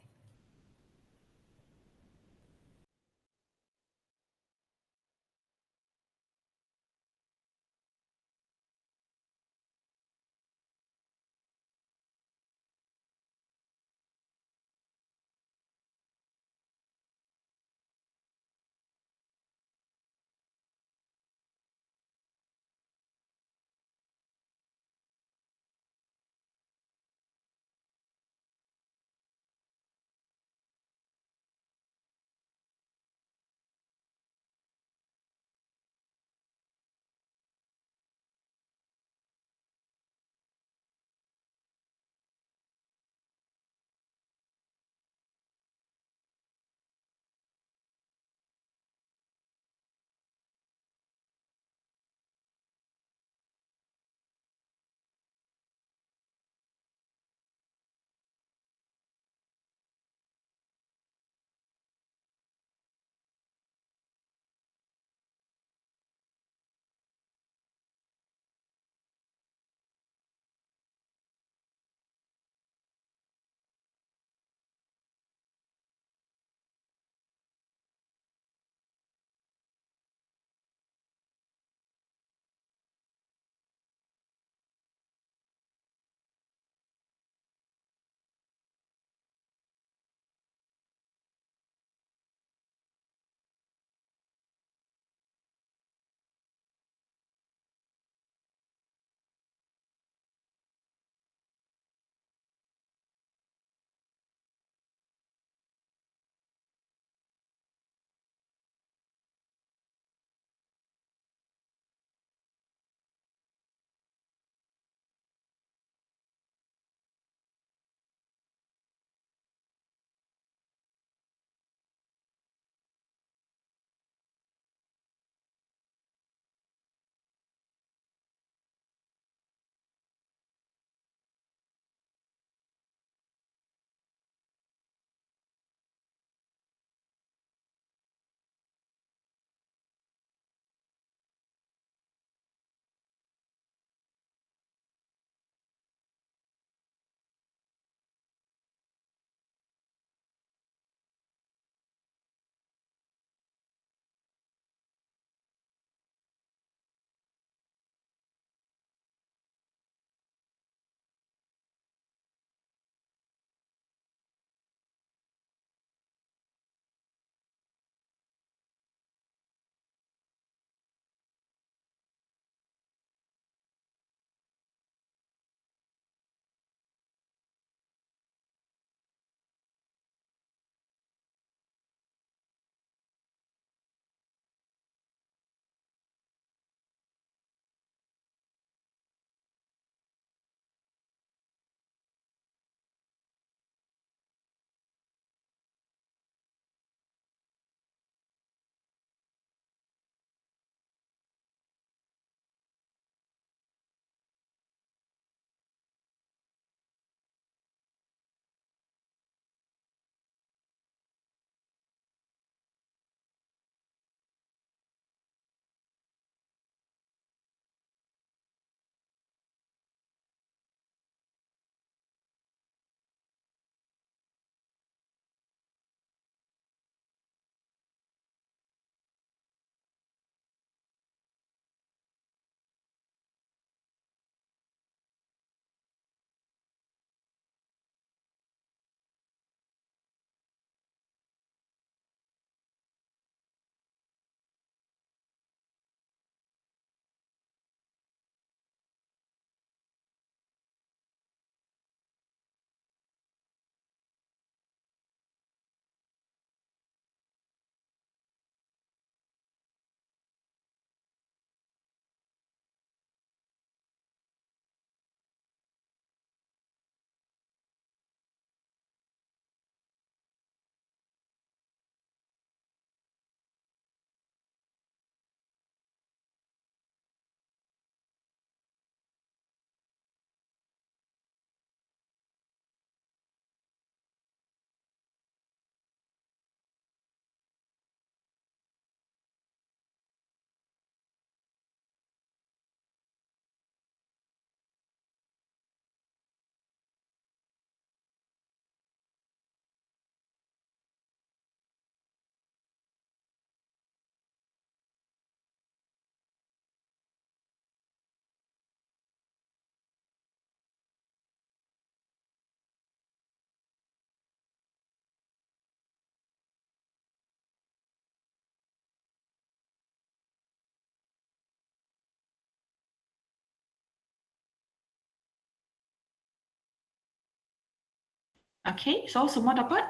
Okay, so semua dapat?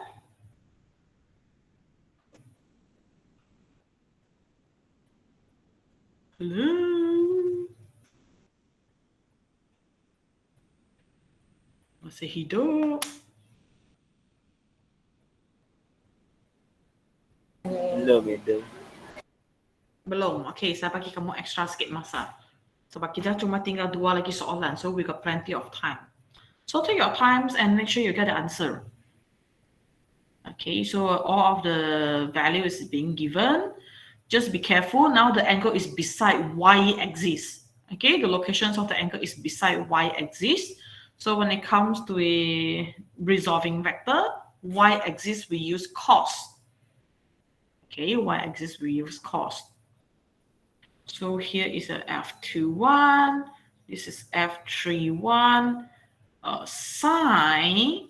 Hello? Masih hidup? Belum, madam. Belum. Okay, saya bagi kamu extra sikit masa. Sebab kita cuma tinggal 2 lagi soalan, so we got plenty of time. So take your times and make sure you get the answer. Okay, so all of the value is being given. Just be careful. Now the angle is beside y-axis. Okay, the locations of the angle is beside y-axis. So when it comes to a resolving vector, y-axis we use cos. Okay, y-axis we use cos. So here is a f21. This is f31. Sine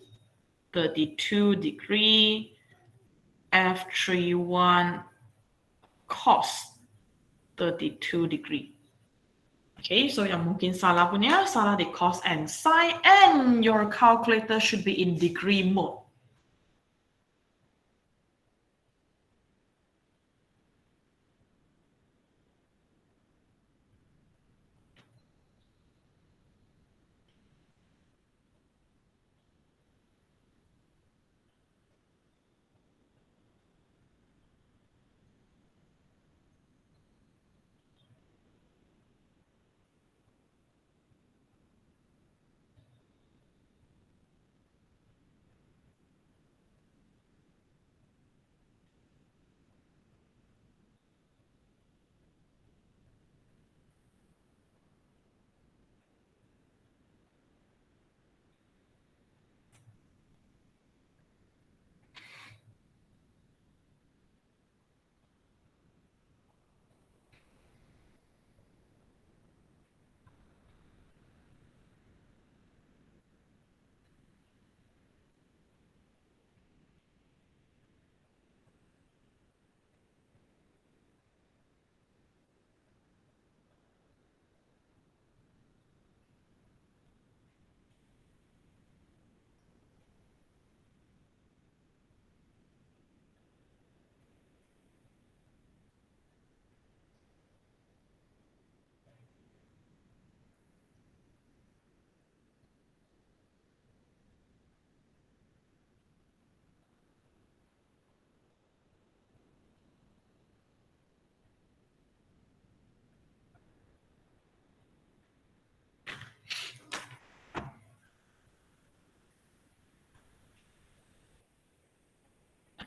32 degree, f31 cos 32 degree. Okay, so yang mungkin salah punya, salah di cos and sine, and your calculator should be in degree mode.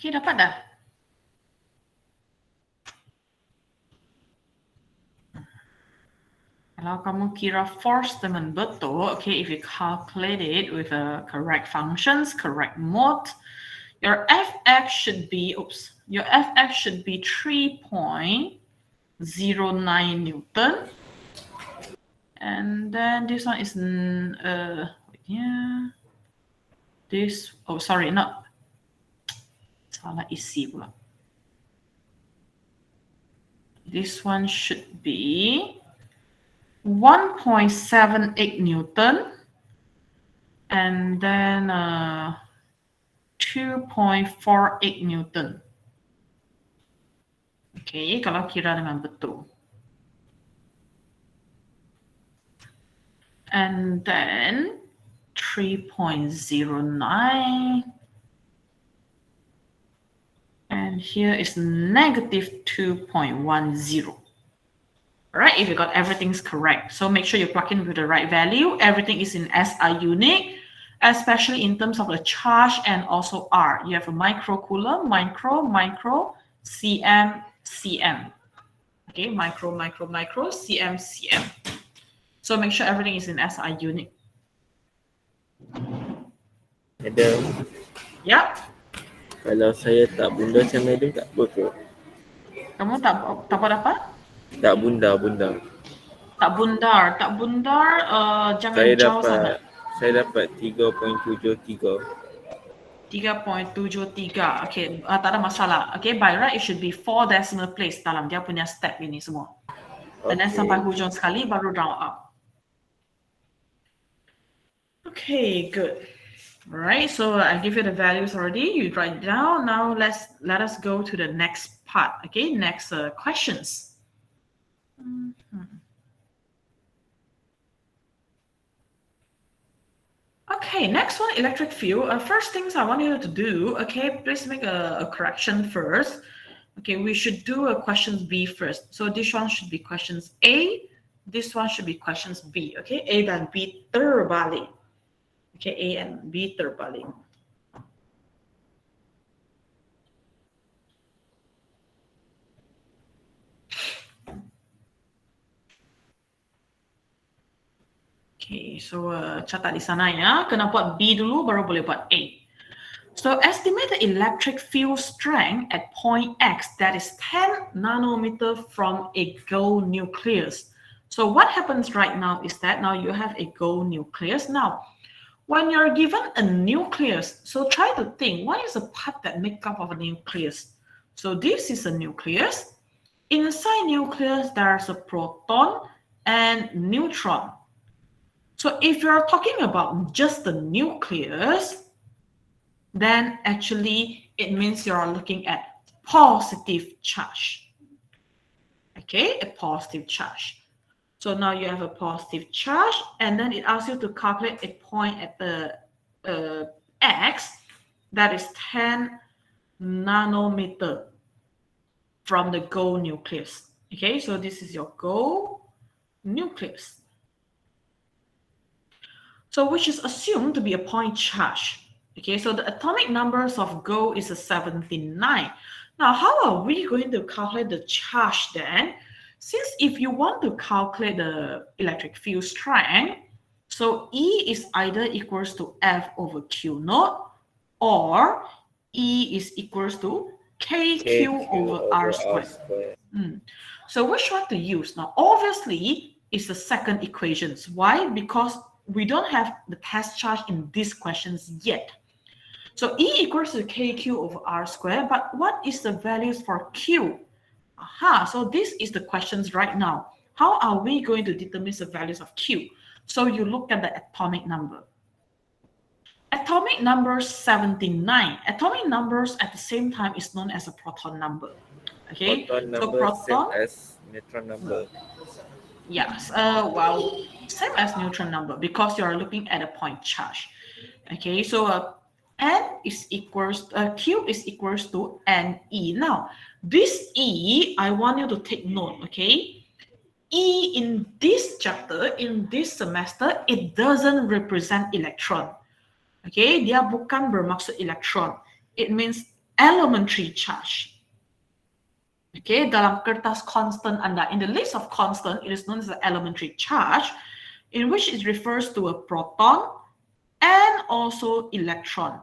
Okay, dapat dah? Kalau kamu kira force statement betul, okay, if you calculate it with the correct functions, correct mode, your Fx should be, your Fx should be 3.09 Newton. And then this one is, yeah, this, oh, sorry, not, salah isi pula. This one should be 1.78 Newton, and then 2.48 Newton. Okay, kalau kira dengan betul. And then 3.09. And here is negative 2.10. Right, if you got everything's correct. So make sure you plug in with the right value. Everything is in SI unit, especially in terms of the charge and also R. You have a microcoulomb, micro, cm, cm. Okay, micro, cm, cm. So make sure everything is in SI unit. Madam, Yep. kalau saya tak bunda macam madam tak apa ke? Kamu tak buat apa? Tak bunda. Tak bundar, jangan Saya jauh sangat. dapat 3.73. 3.73. Okay, tak ada masalah. Okay, by right it should be 4 decimal place dalam dia punya step ini semua. And then sampai hujung sekali baru round up. Okay, good. All right, so I give you the values already. You write it down. Now let us go to the next part. Okay, next questions. Okay, next one, electric field. First things I want you to do. Okay, please make a correction first. Okay, we should do a questions B first. So this one should be questions A. This one should be questions B. Okay, A dan B terbalik. Okay, A and B terbalik. Okay, so catat di sana ya. Kena buat B dulu, baru boleh buat A. So estimate the electric field strength at point X that is 10 nanometer from a gold nucleus. So what happens right now is that now you have a gold nucleus. Now, when you're given a nucleus, so try to think, what is the part that make up of a nucleus? So this is a nucleus. Inside nucleus, there's a proton and neutron. So if you're talking about just the nucleus, then actually it means you're looking at positive charge. Okay, a positive charge. So now you have a positive charge, and then it asks you to calculate a point at the X that is 10 nanometer from the gold nucleus. Okay, so this is your gold nucleus. So which is assumed to be a point charge. Okay, so the atomic numbers of gold is a 79. Now, how are we going to calculate the charge then? Since if you want to calculate the electric field strength, so E is either equals to F over Q naught, or E is equals to KQ over R squared. So which one to use? Now, obviously, it's the second equation. Why? Because we don't have the test charge in these questions yet. So E equals to KQ over R squared, but what is the values for Q? Aha, so this is the questions right now. How are we going to determine the values of Q? So you look at the atomic number. Atomic number 79. Atomic numbers at the same time is known as a proton number. Okay, proton number, so proton, same as neutron number. Yes, well, same as neutron number because you are looking at a point charge. Okay, so N is equals, Q is equals to NE. Now, this E, I want you to take note, okay? E in this chapter, in this semester, it doesn't represent electron. Okay, dia bukan bermaksud electron. It means elementary charge. Okay, dalam kertas constant Anda, in the list of constant, it is known as the elementary charge, in which it refers to a proton and also electron.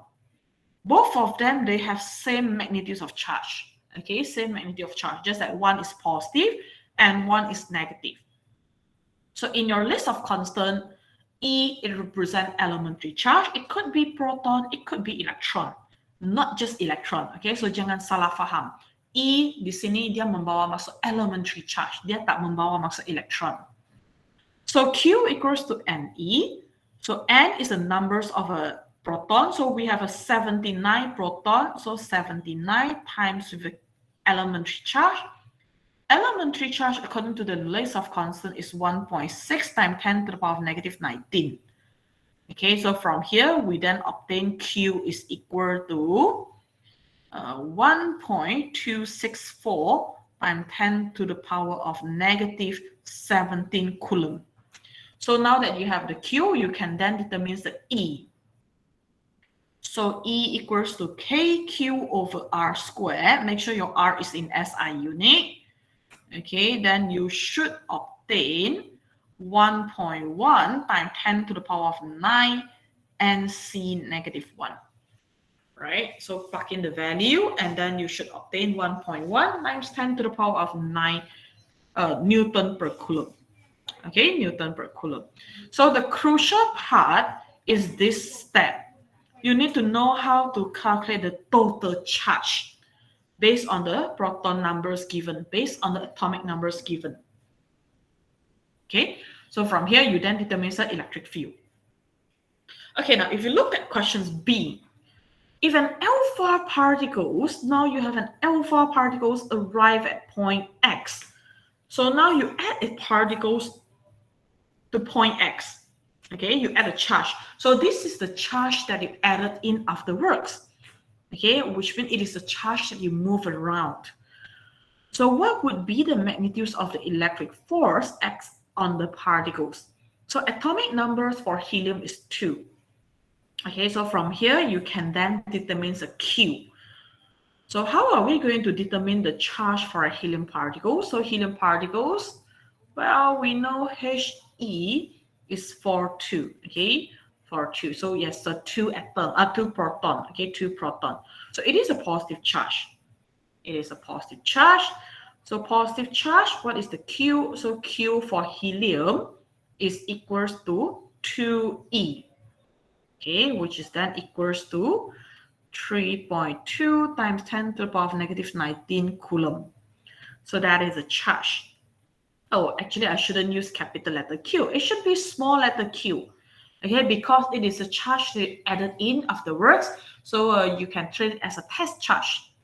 Both of them, they have same magnitudes of charge. Okay, same magnitude of charge, just that one is positive and one is negative. So in your list of constant, E, it represents elementary charge. It could be proton, it could be electron, not just electron. Okay, so jangan salah faham. E di sini dia membawa maksud elementary charge, dia tak membawa maksud electron. So Q equals to Ne. So N is the numbers of a proton. So we have a 79 proton. So 79 times the elementary charge. Elementary charge, according to the list of constant, is 1.6 times 10 to the power of negative 19. Okay, so from here, we then obtain Q is equal to 1.264 times 10 to the power of negative 17 Coulomb. So now that you have the Q, you can then determine the E. So E equals to KQ over R squared. Make sure your R is in SI unit. Okay, then you should obtain 1.1 times 10 to the power of 9 NC negative 1. Right, so plug in the value and then you should obtain 1.1 times 10 to the power of 9 Newton per Coulomb. Okay, Newton per Coulomb. So the crucial part is this step. You need to know how to calculate the total charge based on the proton numbers given, based on the atomic numbers given. Okay, so from here, you then determine the electric field. Okay, now if you look at questions B, if an alpha particles, now you have an alpha particles arrive at point X. So now you add a particles to point X. Okay, you add a charge. So this is the charge that you added in afterwards. Okay, which means it is a charge that you move around. So what would be the magnitudes of the electric force X on the particles? So atomic numbers for helium is 2. Okay, so from here you can then determine the Q. So how are we going to determine the charge for a helium particle? So helium particles, well, we know He is 4, 2, okay? 4, 2. So yes, so 2 proton, okay, 2 proton. So it is a positive charge. It is a positive charge. So positive charge, what is the Q? So Q for helium is equals to 2E, okay, which is then equals to 3.2 times 10 to the power of negative 19 coulomb. So that is a charge. Oh, actually, I shouldn't use capital letter Q. It should be small letter q. Okay, because it is a charge that added in afterwards. So you can treat it as a test charge.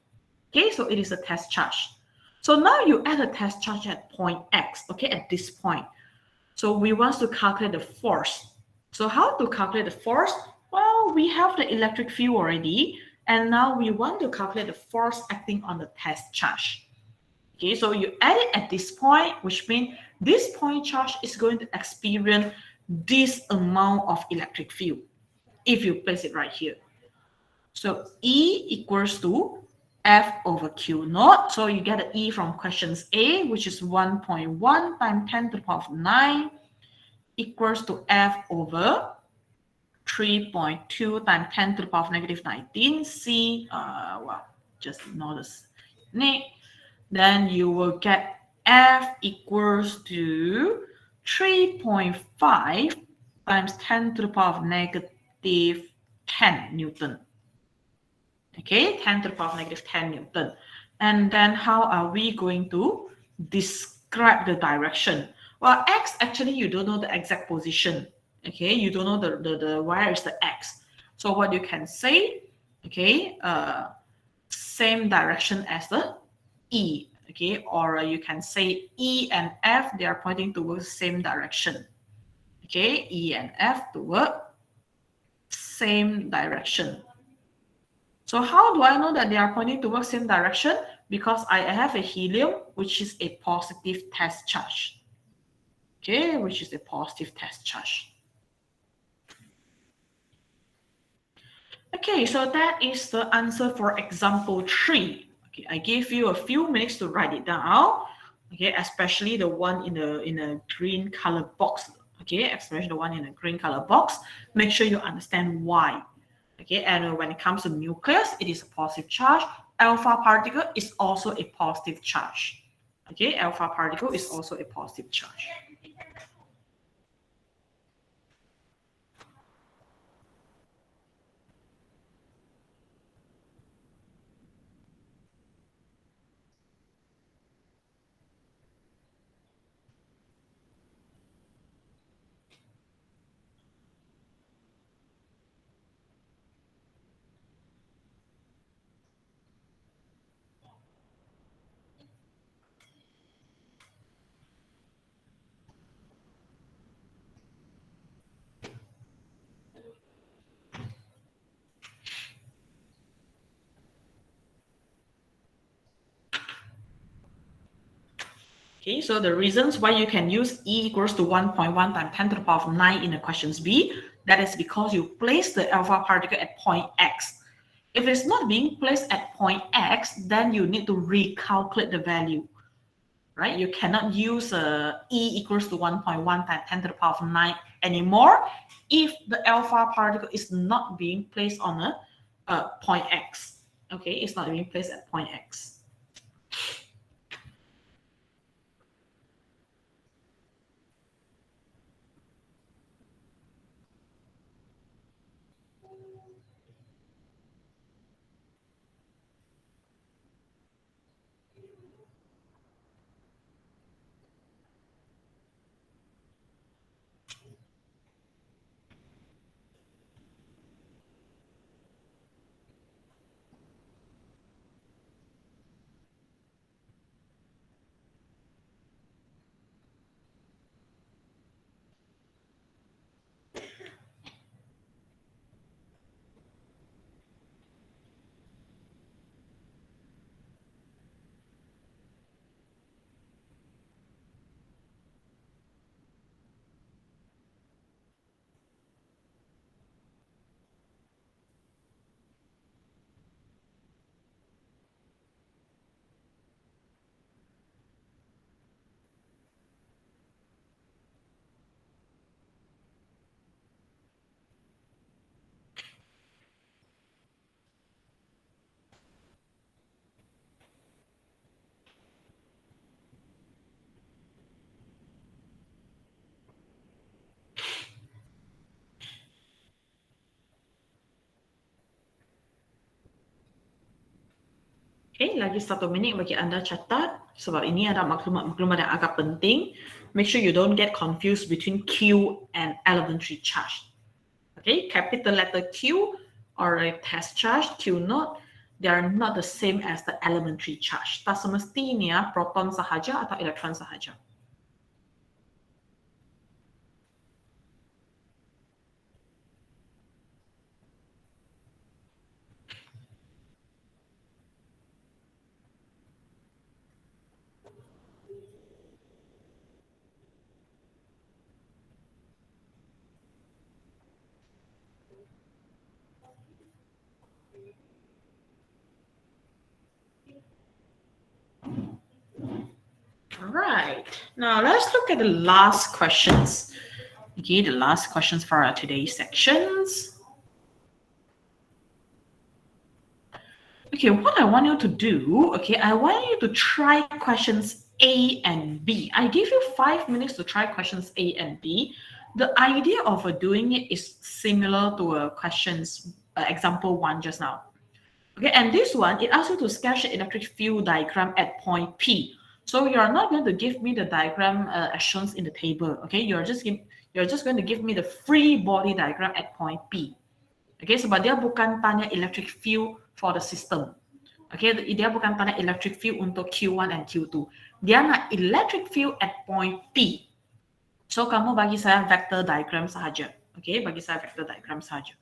Okay, so it is a test charge. So now you add a test charge at point X, okay, at this point. So we want to calculate the force. So how to calculate the force? Well, we have the electric field already, and now we want to calculate the force acting on the test charge. Okay, so you add it at this point, which means this point charge is going to experience this amount of electric field if you place it right here. So E equals to F over Q naught. So you get an E from questions A, which is 1.1 times 10 to the power of 9 equals to F over 3.2 times 10 to the power of negative 19. C, well, just ignore this. Then you will get F equals to 3.5 times 10 to the power of negative 10 Newton. Okay, 10 to the power of negative 10 Newton. And then how are we going to describe the direction? Well, X, actually, you don't know the exact position. Okay, you don't know the where is the X. So what you can say, okay, same direction as the E. Okay, or you can say E and F, they are pointing towards the same direction. Okay, E and F toward same direction. So how do I know that they are pointing towards same direction? Because I have a helium, which is a positive test charge. Okay, which is a positive test charge. Okay, so that is the answer for example 3. Okay, I gave you a few minutes to write it down. Okay, especially the one in a green color box. Okay, especially the one in a green color box. Make sure you understand why. Okay, and when it comes to nucleus, it is a positive charge. Alpha particle is also a positive charge. Okay, alpha particle is also a positive charge. Okay, so the reasons why you can use E equals to 1.1 times 10 to the power of 9 in the questions B, that is because you place the alpha particle at point X. If it's not being placed at point X, then you need to recalculate the value, right? You cannot use E equals to 1.1 times 10 to the power of 9 anymore if the alpha particle is not being placed on a point X. Okay, it's not being placed at point X. Okay, lagi 1 minit bagi anda catat sebab ini ada maklumat-maklumat yang agak penting. Make sure you don't get confused between Q and elementary charge. Okay, capital letter Q are a test charge, Q not. They are not the same as the elementary charge. Tak semestinya proton sahaja atau elektron sahaja. All right, now let's look at the last questions. Okay, the last questions for our today's sections. Okay, what I want you to do, okay, I want you to try questions A and B. I give you 5 minutes to try questions A and B. The idea of doing it is similar to questions example 1 just now. Okay, and this one, it asks you to sketch an electric field diagram at point P. So you're not going to give me the diagram as shown in the table. Okay, you're just going to give me the free body diagram at point P. Okay, sebab dia bukan tanya electric field for the system. Okay, dia bukan tanya electric field untuk Q1 and Q2. Dia nak electric field at point P. So kamu bagi saya vector diagram sahaja. Okay, bagi saya vector diagram sahaja.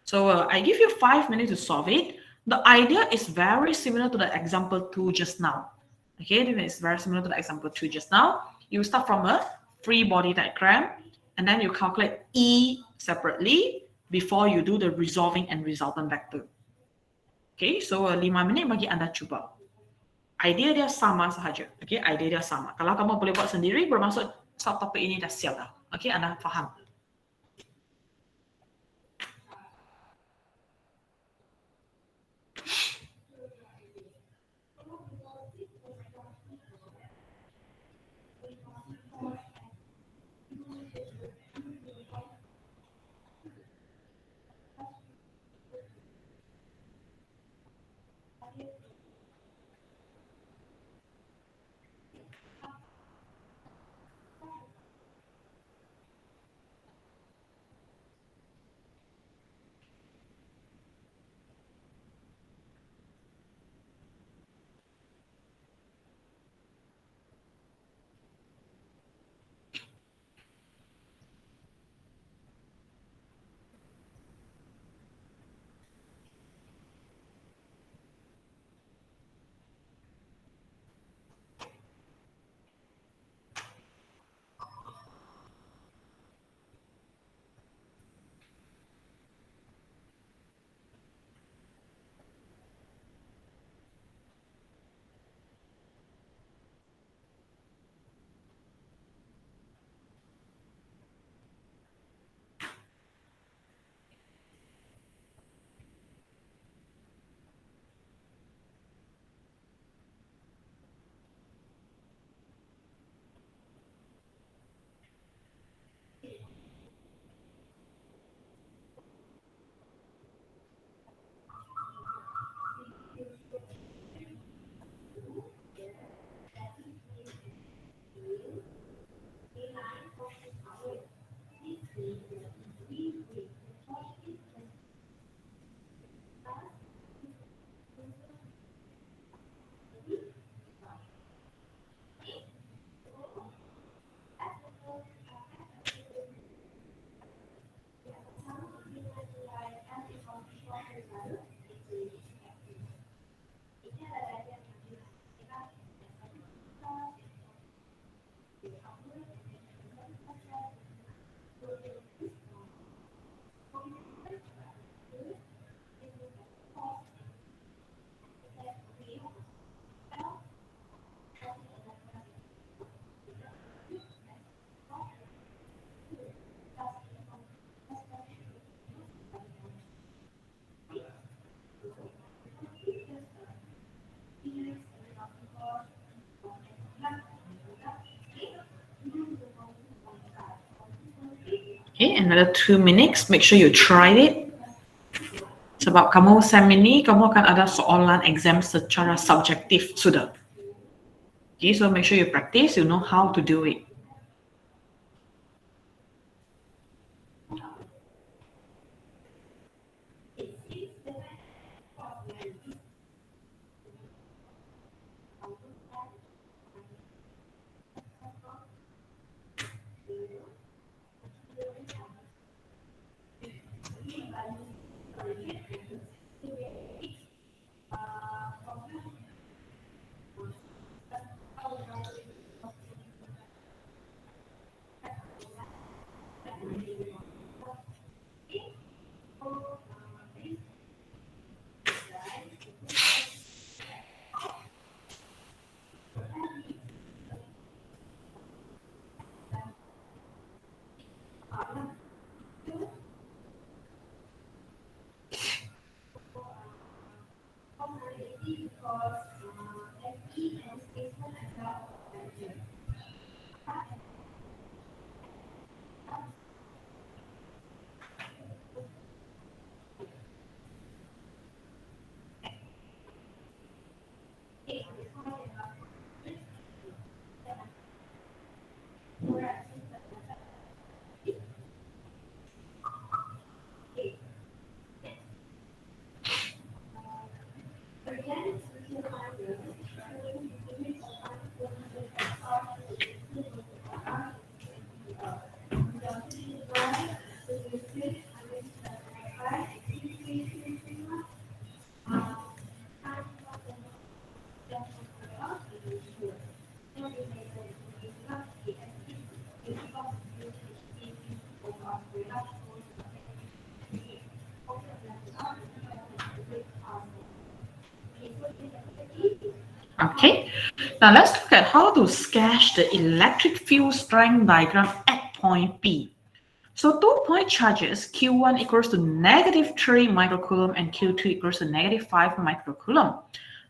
So I give you 5 minutes to solve it. The idea is very similar to the example 2 just now. Okay, it's very similar to the example 2 just now. You start from a free body diagram, and then you calculate E separately before you do the resolving and resultant vector. Okay, so 5 minit bagi anda cuba. Idea dia sama sahaja. Okay, idea dia sama. Kalau kamu boleh buat sendiri, bermaksud subtopik ini dah siap dah. Okay, anda faham. Okay, another 2 minutes. Make sure you try it. Sebab kamu SEM ini, kamu akan ada soalan exam secara subjektif sudah. Okay, so make sure you practice, you know how to do it. Okay, now let's look at how to sketch the electric field strength diagram at point P. So 2-point charges, Q1 equals to -3 microcoulomb and Q2 equals to -5 microcoulomb.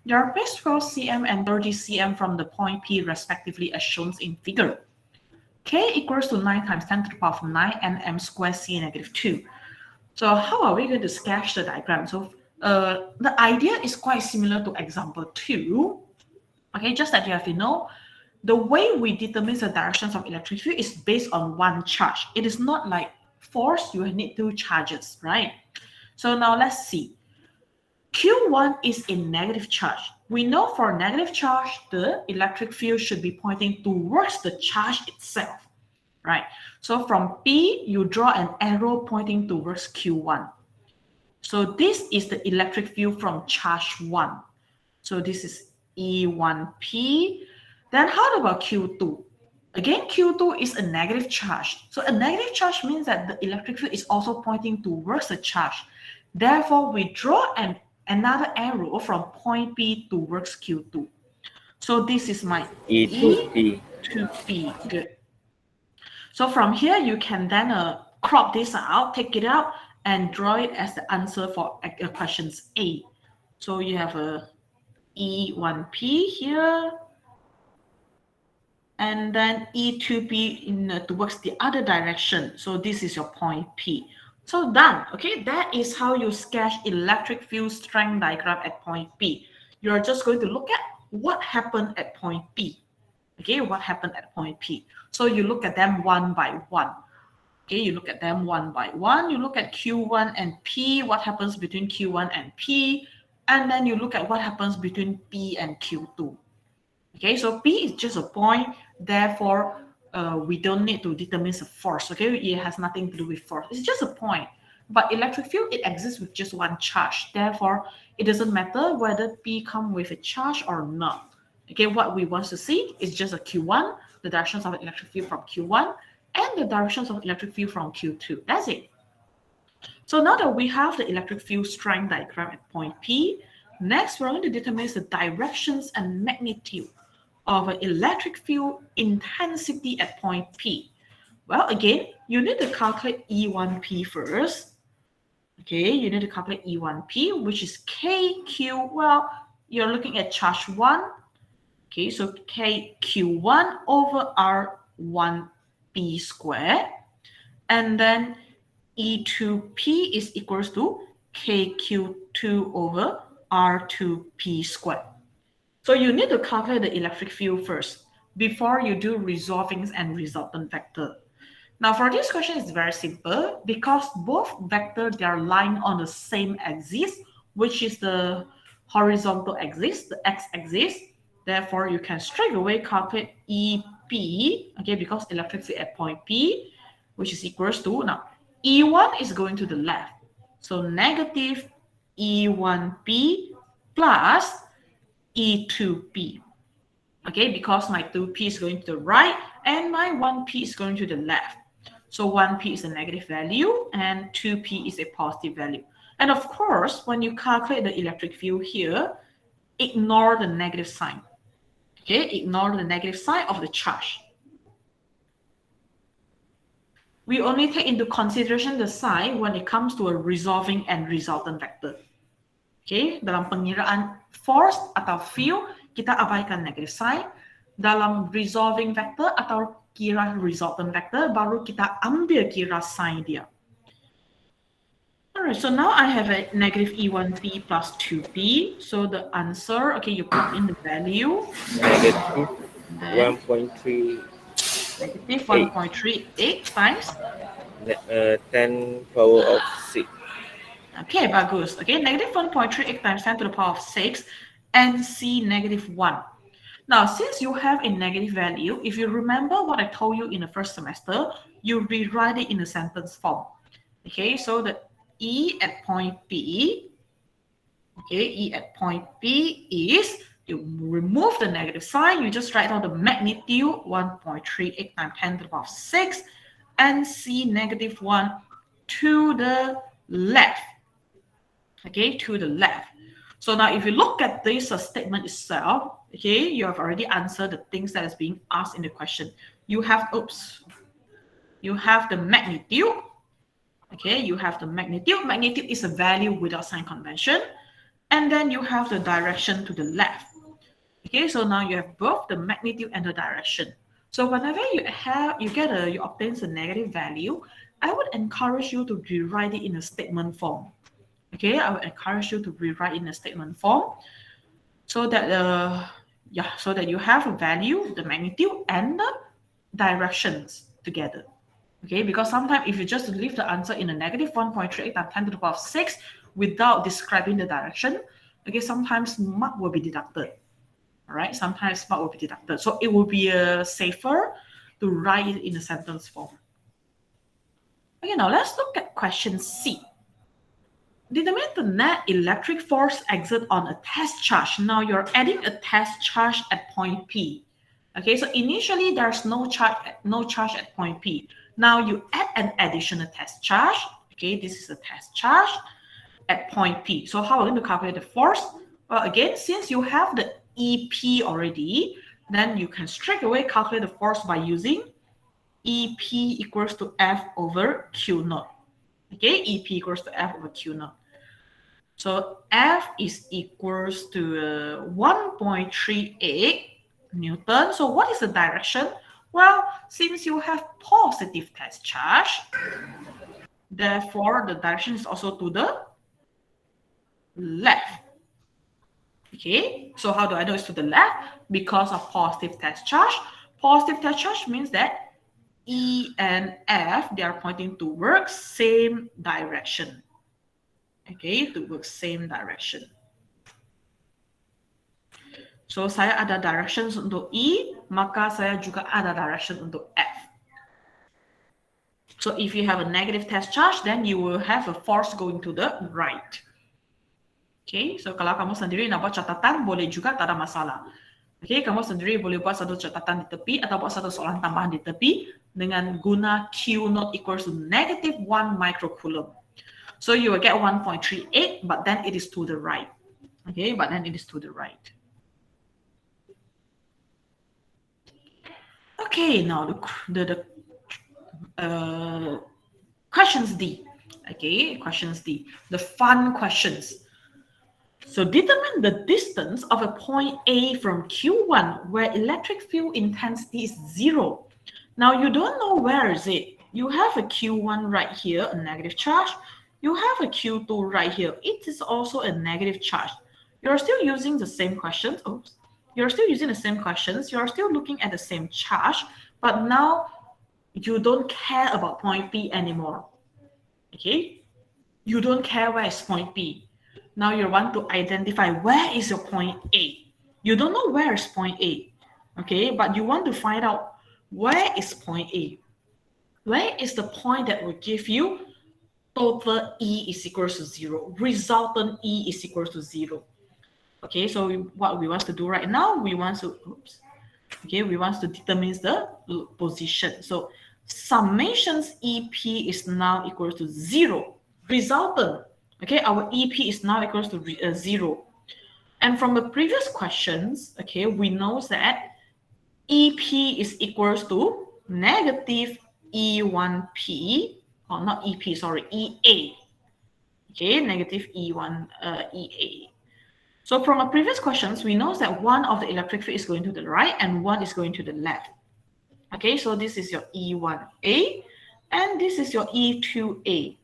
They are placed 12 cm and 30 cm from the point P respectively as shown in figure. K equals to 9 times 10 to the power of 9 and m squared C -2. So how are we going to sketch the diagram? So the idea is quite similar to example 2. Okay, just that you have to know, the way we determine the directions of electric field is based on one charge. It is not like force, you need 2 charges, right? So now let's see. Q1 is a negative charge. We know for negative charge, the electric field should be pointing towards the charge itself, right? So from P, you draw an arrow pointing towards Q1. So this is the electric field from charge 1. So this is E1P. Then how about Q2? Again, Q2 is a negative charge. So a negative charge means that the electric field is also pointing towards the charge. Therefore, we draw another arrow from point P towards Q2. So this is my E to P. to P. Good. So from here, you can then crop this out, take it out, and draw it as the answer for questions A. So you have a E1P here, and then E2P towards the other direction. So this is your point P. So done. Okay, that is how you sketch electric field strength diagram at point P. You're just going to look at what happened at point P. Okay, what happened at point P. So you look at them one by one. Okay, you look at them one by one. You look at Q1 and P, what happens between Q1 and P, and then you look at what happens between P and Q2. Okay, so P is just a point, therefore we don't need to determine the force. Okay, it has nothing to do with force. It's just a point. But electric field, it exists with just one charge. Therefore, it doesn't matter whether P come with a charge or not. Okay, what we want to see is just a Q1, the directions of electric field from Q1, and the directions of electric field from Q2. That's it. So now that we have the electric field strength diagram at point P, next we're going to determine the directions and magnitude of an electric field intensity at point P. Well, again, you need to calculate E1P first. Okay, you need to calculate E1P, which is KQ. Well, you're looking at charge 1. Okay, so KQ1 over R1P squared. And then E2P is equals to KQ2 over R2P squared. So you need to calculate the electric field first before you do resolving and resultant vector. Now for this question, it's very simple because both vectors, they are lying on the same axis, which is the horizontal axis, the x-axis. Therefore, you can straight away calculate EP, okay, because electric field at point P, which is equals to, now, E1 is going to the left. So negative E1P plus E2P. Okay, because my 2P is going to the right and my 1P is going to the left. So 1P is a negative value and 2P is a positive value. And of course, when you calculate the electric field here, ignore the negative sign. Okay, ignore the negative sign of the charge. We only take into consideration the sign when it comes to a resolving and resultant vector. Okay, dalam pengiraan force atau field, kita abaikan negative sign. Dalam resolving vector atau kira resultant vector, baru kita ambil kira sign dia. Alright, so now I have a negative E1P plus 2P. So the answer, okay, you plug in the value. Negative 1.3. Negative 1.38 times 10 power of 6. Okay, bagus. Okay, negative 1.38 times 10 to the power of 6 and C negative 1. Now, since you have a negative value, if you remember what I told you in the first semester, you rewrite it in a sentence form. Okay, so the E at point P, okay, E at point P is, you remove the negative sign, you just write out the magnitude 1.38 times 10 to the power of 6 and C negative 1 to the left. Okay, to the left. So now if you look at this statement itself, okay, you have already answered the things that is being asked in the question. You have, you have the magnitude. Okay, you have the magnitude. Magnitude is a value without sign convention. And then you have the direction to the left. Okay, so now you have both the magnitude and the direction. So whenever you obtain a negative value, I would encourage you to rewrite it in a statement form. Okay, I would encourage you to rewrite in a statement form so that so that you have a value, the magnitude, and the directions together. Okay, because sometimes if you just leave the answer in a negative 1.38 times 10 to the power of 6 without describing the direction, okay, sometimes mark will be deducted. All right, sometimes mark will be deducted. So it will be safer to write it in a sentence form. Okay, now let's look at question C. Determine the net electric force exerted on a test charge. Now you're adding a test charge at point P. Okay, so initially there's no charge at point P. Now you add an additional test charge. Okay, this is a test charge at point P. So how are we going to calculate the force? Well, again, since you have the EP already, then you can straight away calculate the force by using EP equals to F over Q naught. Okay, EP equals to F over Q naught. So F is equals to 1.38 Newton. So what is the direction? Well, since you have positive test charge, therefore the direction is also to the left. Okay, so how do I know it's to the left? Because of positive test charge. Positive test charge means that E and F, they are pointing towards same direction. Okay, towards same direction. So saya ada directions untuk E, maka saya juga ada direction untuk F. So if you have a negative test charge, then you will have a force going to the right. Okay, so kalau kamu sendiri nak buat catatan, boleh juga, tak ada masalah. Okay, kamu sendiri boleh buat satu catatan di tepi atau buat satu soalan tambahan di tepi dengan guna Q naught equals to negative 1 microcoulomb. So you will get 1.38, but then it is to the right. Okay, but then it is to the right. Okay, now the questions D. Okay, questions D. The fun questions. So determine the distance of a point A from Q1 where electric field intensity is 0. Now you don't know where is it. You have a Q1 right here, a negative charge. you have a Q2 right here. It is also a negative charge. You're still using the same questions. Oops. You're still using the same questions. You're still looking at the same charge, but now you don't care about point P anymore. Okay? You don't care where is point P. Now you want to identify where is your point A. You don't know where is point A. Okay? But you want to find out where is point A. Where is the point that will give you total E is equals to 0, resultant E is equals to 0. Okay, so what we want to do right now, we want to determine the position. So summations EP is now equal to 0. Resultant, okay, our EP is now equals to 0. And from the previous questions, okay, we know that EP is equals to negative E1P, or not EP, sorry, EA. Okay, negative E1, EA. So from our previous questions, we know that one of the electric field is going to the right and one is going to the left. Okay, so this is your E1A and this is your E2A.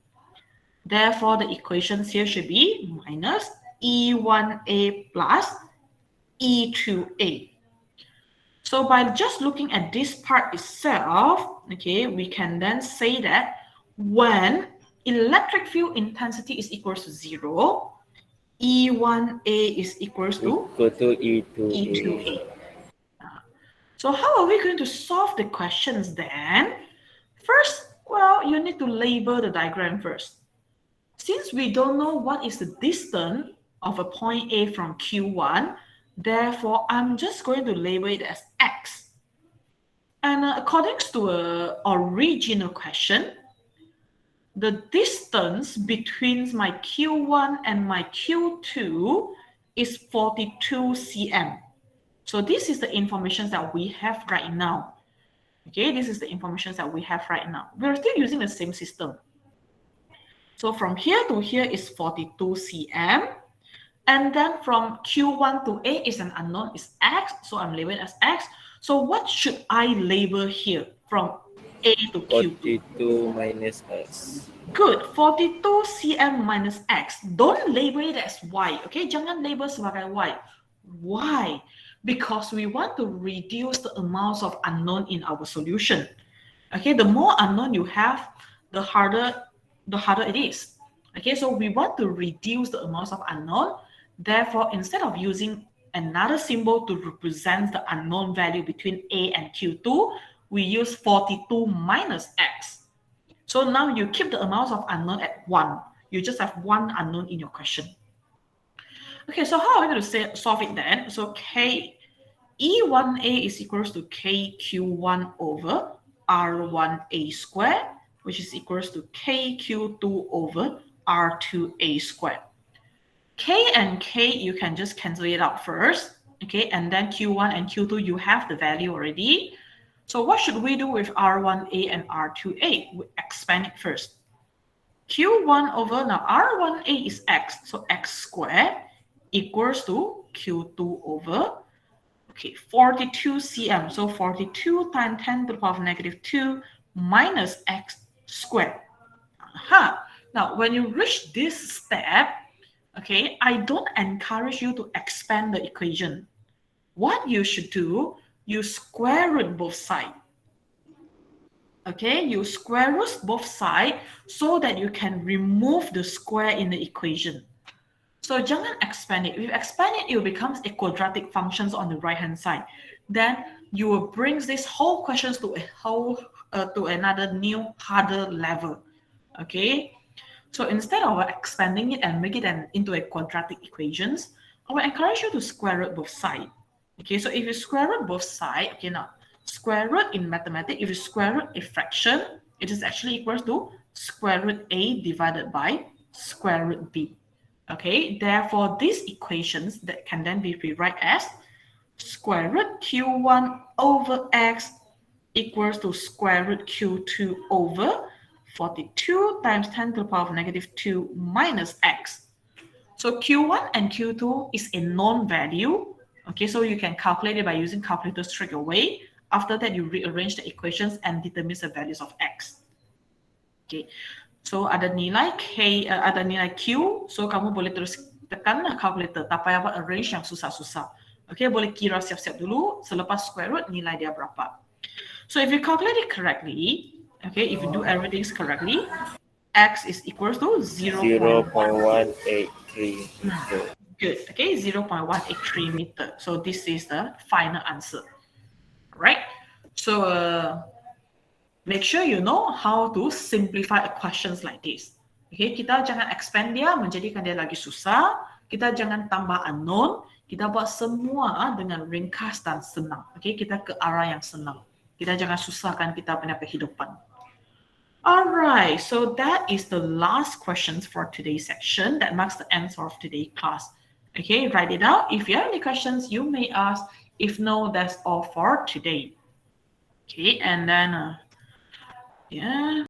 Therefore, the equations here should be minus E1A plus E2A. So by just looking at this part itself, okay, we can then say that when electric field intensity is equal to 0, E1A is equals to E2A. So how are we going to solve the questions then? First, well, you need to label the diagram first. Since we don't know what is the distance of a point A from Q1, therefore, I'm just going to label it as X. And according to an original question, the distance between my Q1 and my Q2 is 42 cm. So this is the information that we have right now. Okay, this is the information that we have right now. We're still using the same system. So from here to here is 42 cm. And then from Q1 to A is an unknown, is X. So I'm labeling as X. So what should I label here from A to Q2? 42 minus X. Good. 42 cm minus X. Don't label it as Y. Okay, jangan label sebagai Y. Why? Because we want to reduce the amounts of unknown in our solution. Okay, the more unknown you have, the harder it is. Okay, so we want to reduce the amounts of unknown. Therefore, instead of using another symbol to represent the unknown value between A and Q2, we use 42 minus X. So now you keep the amounts of unknown at 1. You just have one unknown in your question. Okay, so how are we going to solve it then? So E1A is equals to KQ1 over R1A squared, which is equals to KQ2 over R2A squared. K and K, you can just cancel it out first. Okay, and then Q1 and Q2, you have the value already. So what should we do with R1A and R2A? We expand it first. Q1 over, now R1A is X, so X squared equals to Q2 over, okay, 42 cm. So 42 times 10 to the power of negative 2 minus X squared. Now, when you reach this step, okay, I don't encourage you to expand the equation. What you should do, you square root both sides. Okay, you square root both sides so that you can remove the square in the equation. So jangan expand it. If you expand it, it becomes a quadratic functions on the right-hand side. Then you will bring this whole questions to another new harder level. Okay, so instead of expanding it and make it into a quadratic equations, I will encourage you to square root both sides. Okay, so if you square root both sides, okay, now square root in mathematics, if you square root a fraction, it is actually equals to square root A divided by square root B. Okay, therefore these equations that can then be rewrite as square root Q1 over X equals to square root Q2 over 42 times 10 to the power of negative 2 minus X. So Q1 and Q2 is a known value. Okay, so you can calculate it by using calculator straight away. After that, you rearrange the equations and determine the values of X. Okay, So ada nilai K, ada nilai Q. So kamu boleh terus tekan calculator. Tak payah buat arrange yang susah-susah. Okay, boleh kira siap-siap dulu. Selepas square root, nilai dia berapa. So if you calculate it correctly, okay, if you do everything correctly, X is equals to 0.183 meter. Good. Okay, 0.183 meter. So this is the final answer. Right? So make sure you know how to simplify questions like this. Okay, kita jangan expand dia menjadikan dia lagi susah. Kita jangan tambah unknown. Kita buat semua dengan ringkas dan senang. Okay, kita ke arah yang senang. Kita jangan susahkan kita punya kehidupan. Alright, so that is the last questions for today's section. That marks the end of today's class. Okay, write it out. If you have any questions, you may ask. If no, that's all for today. Okay, and then, yeah.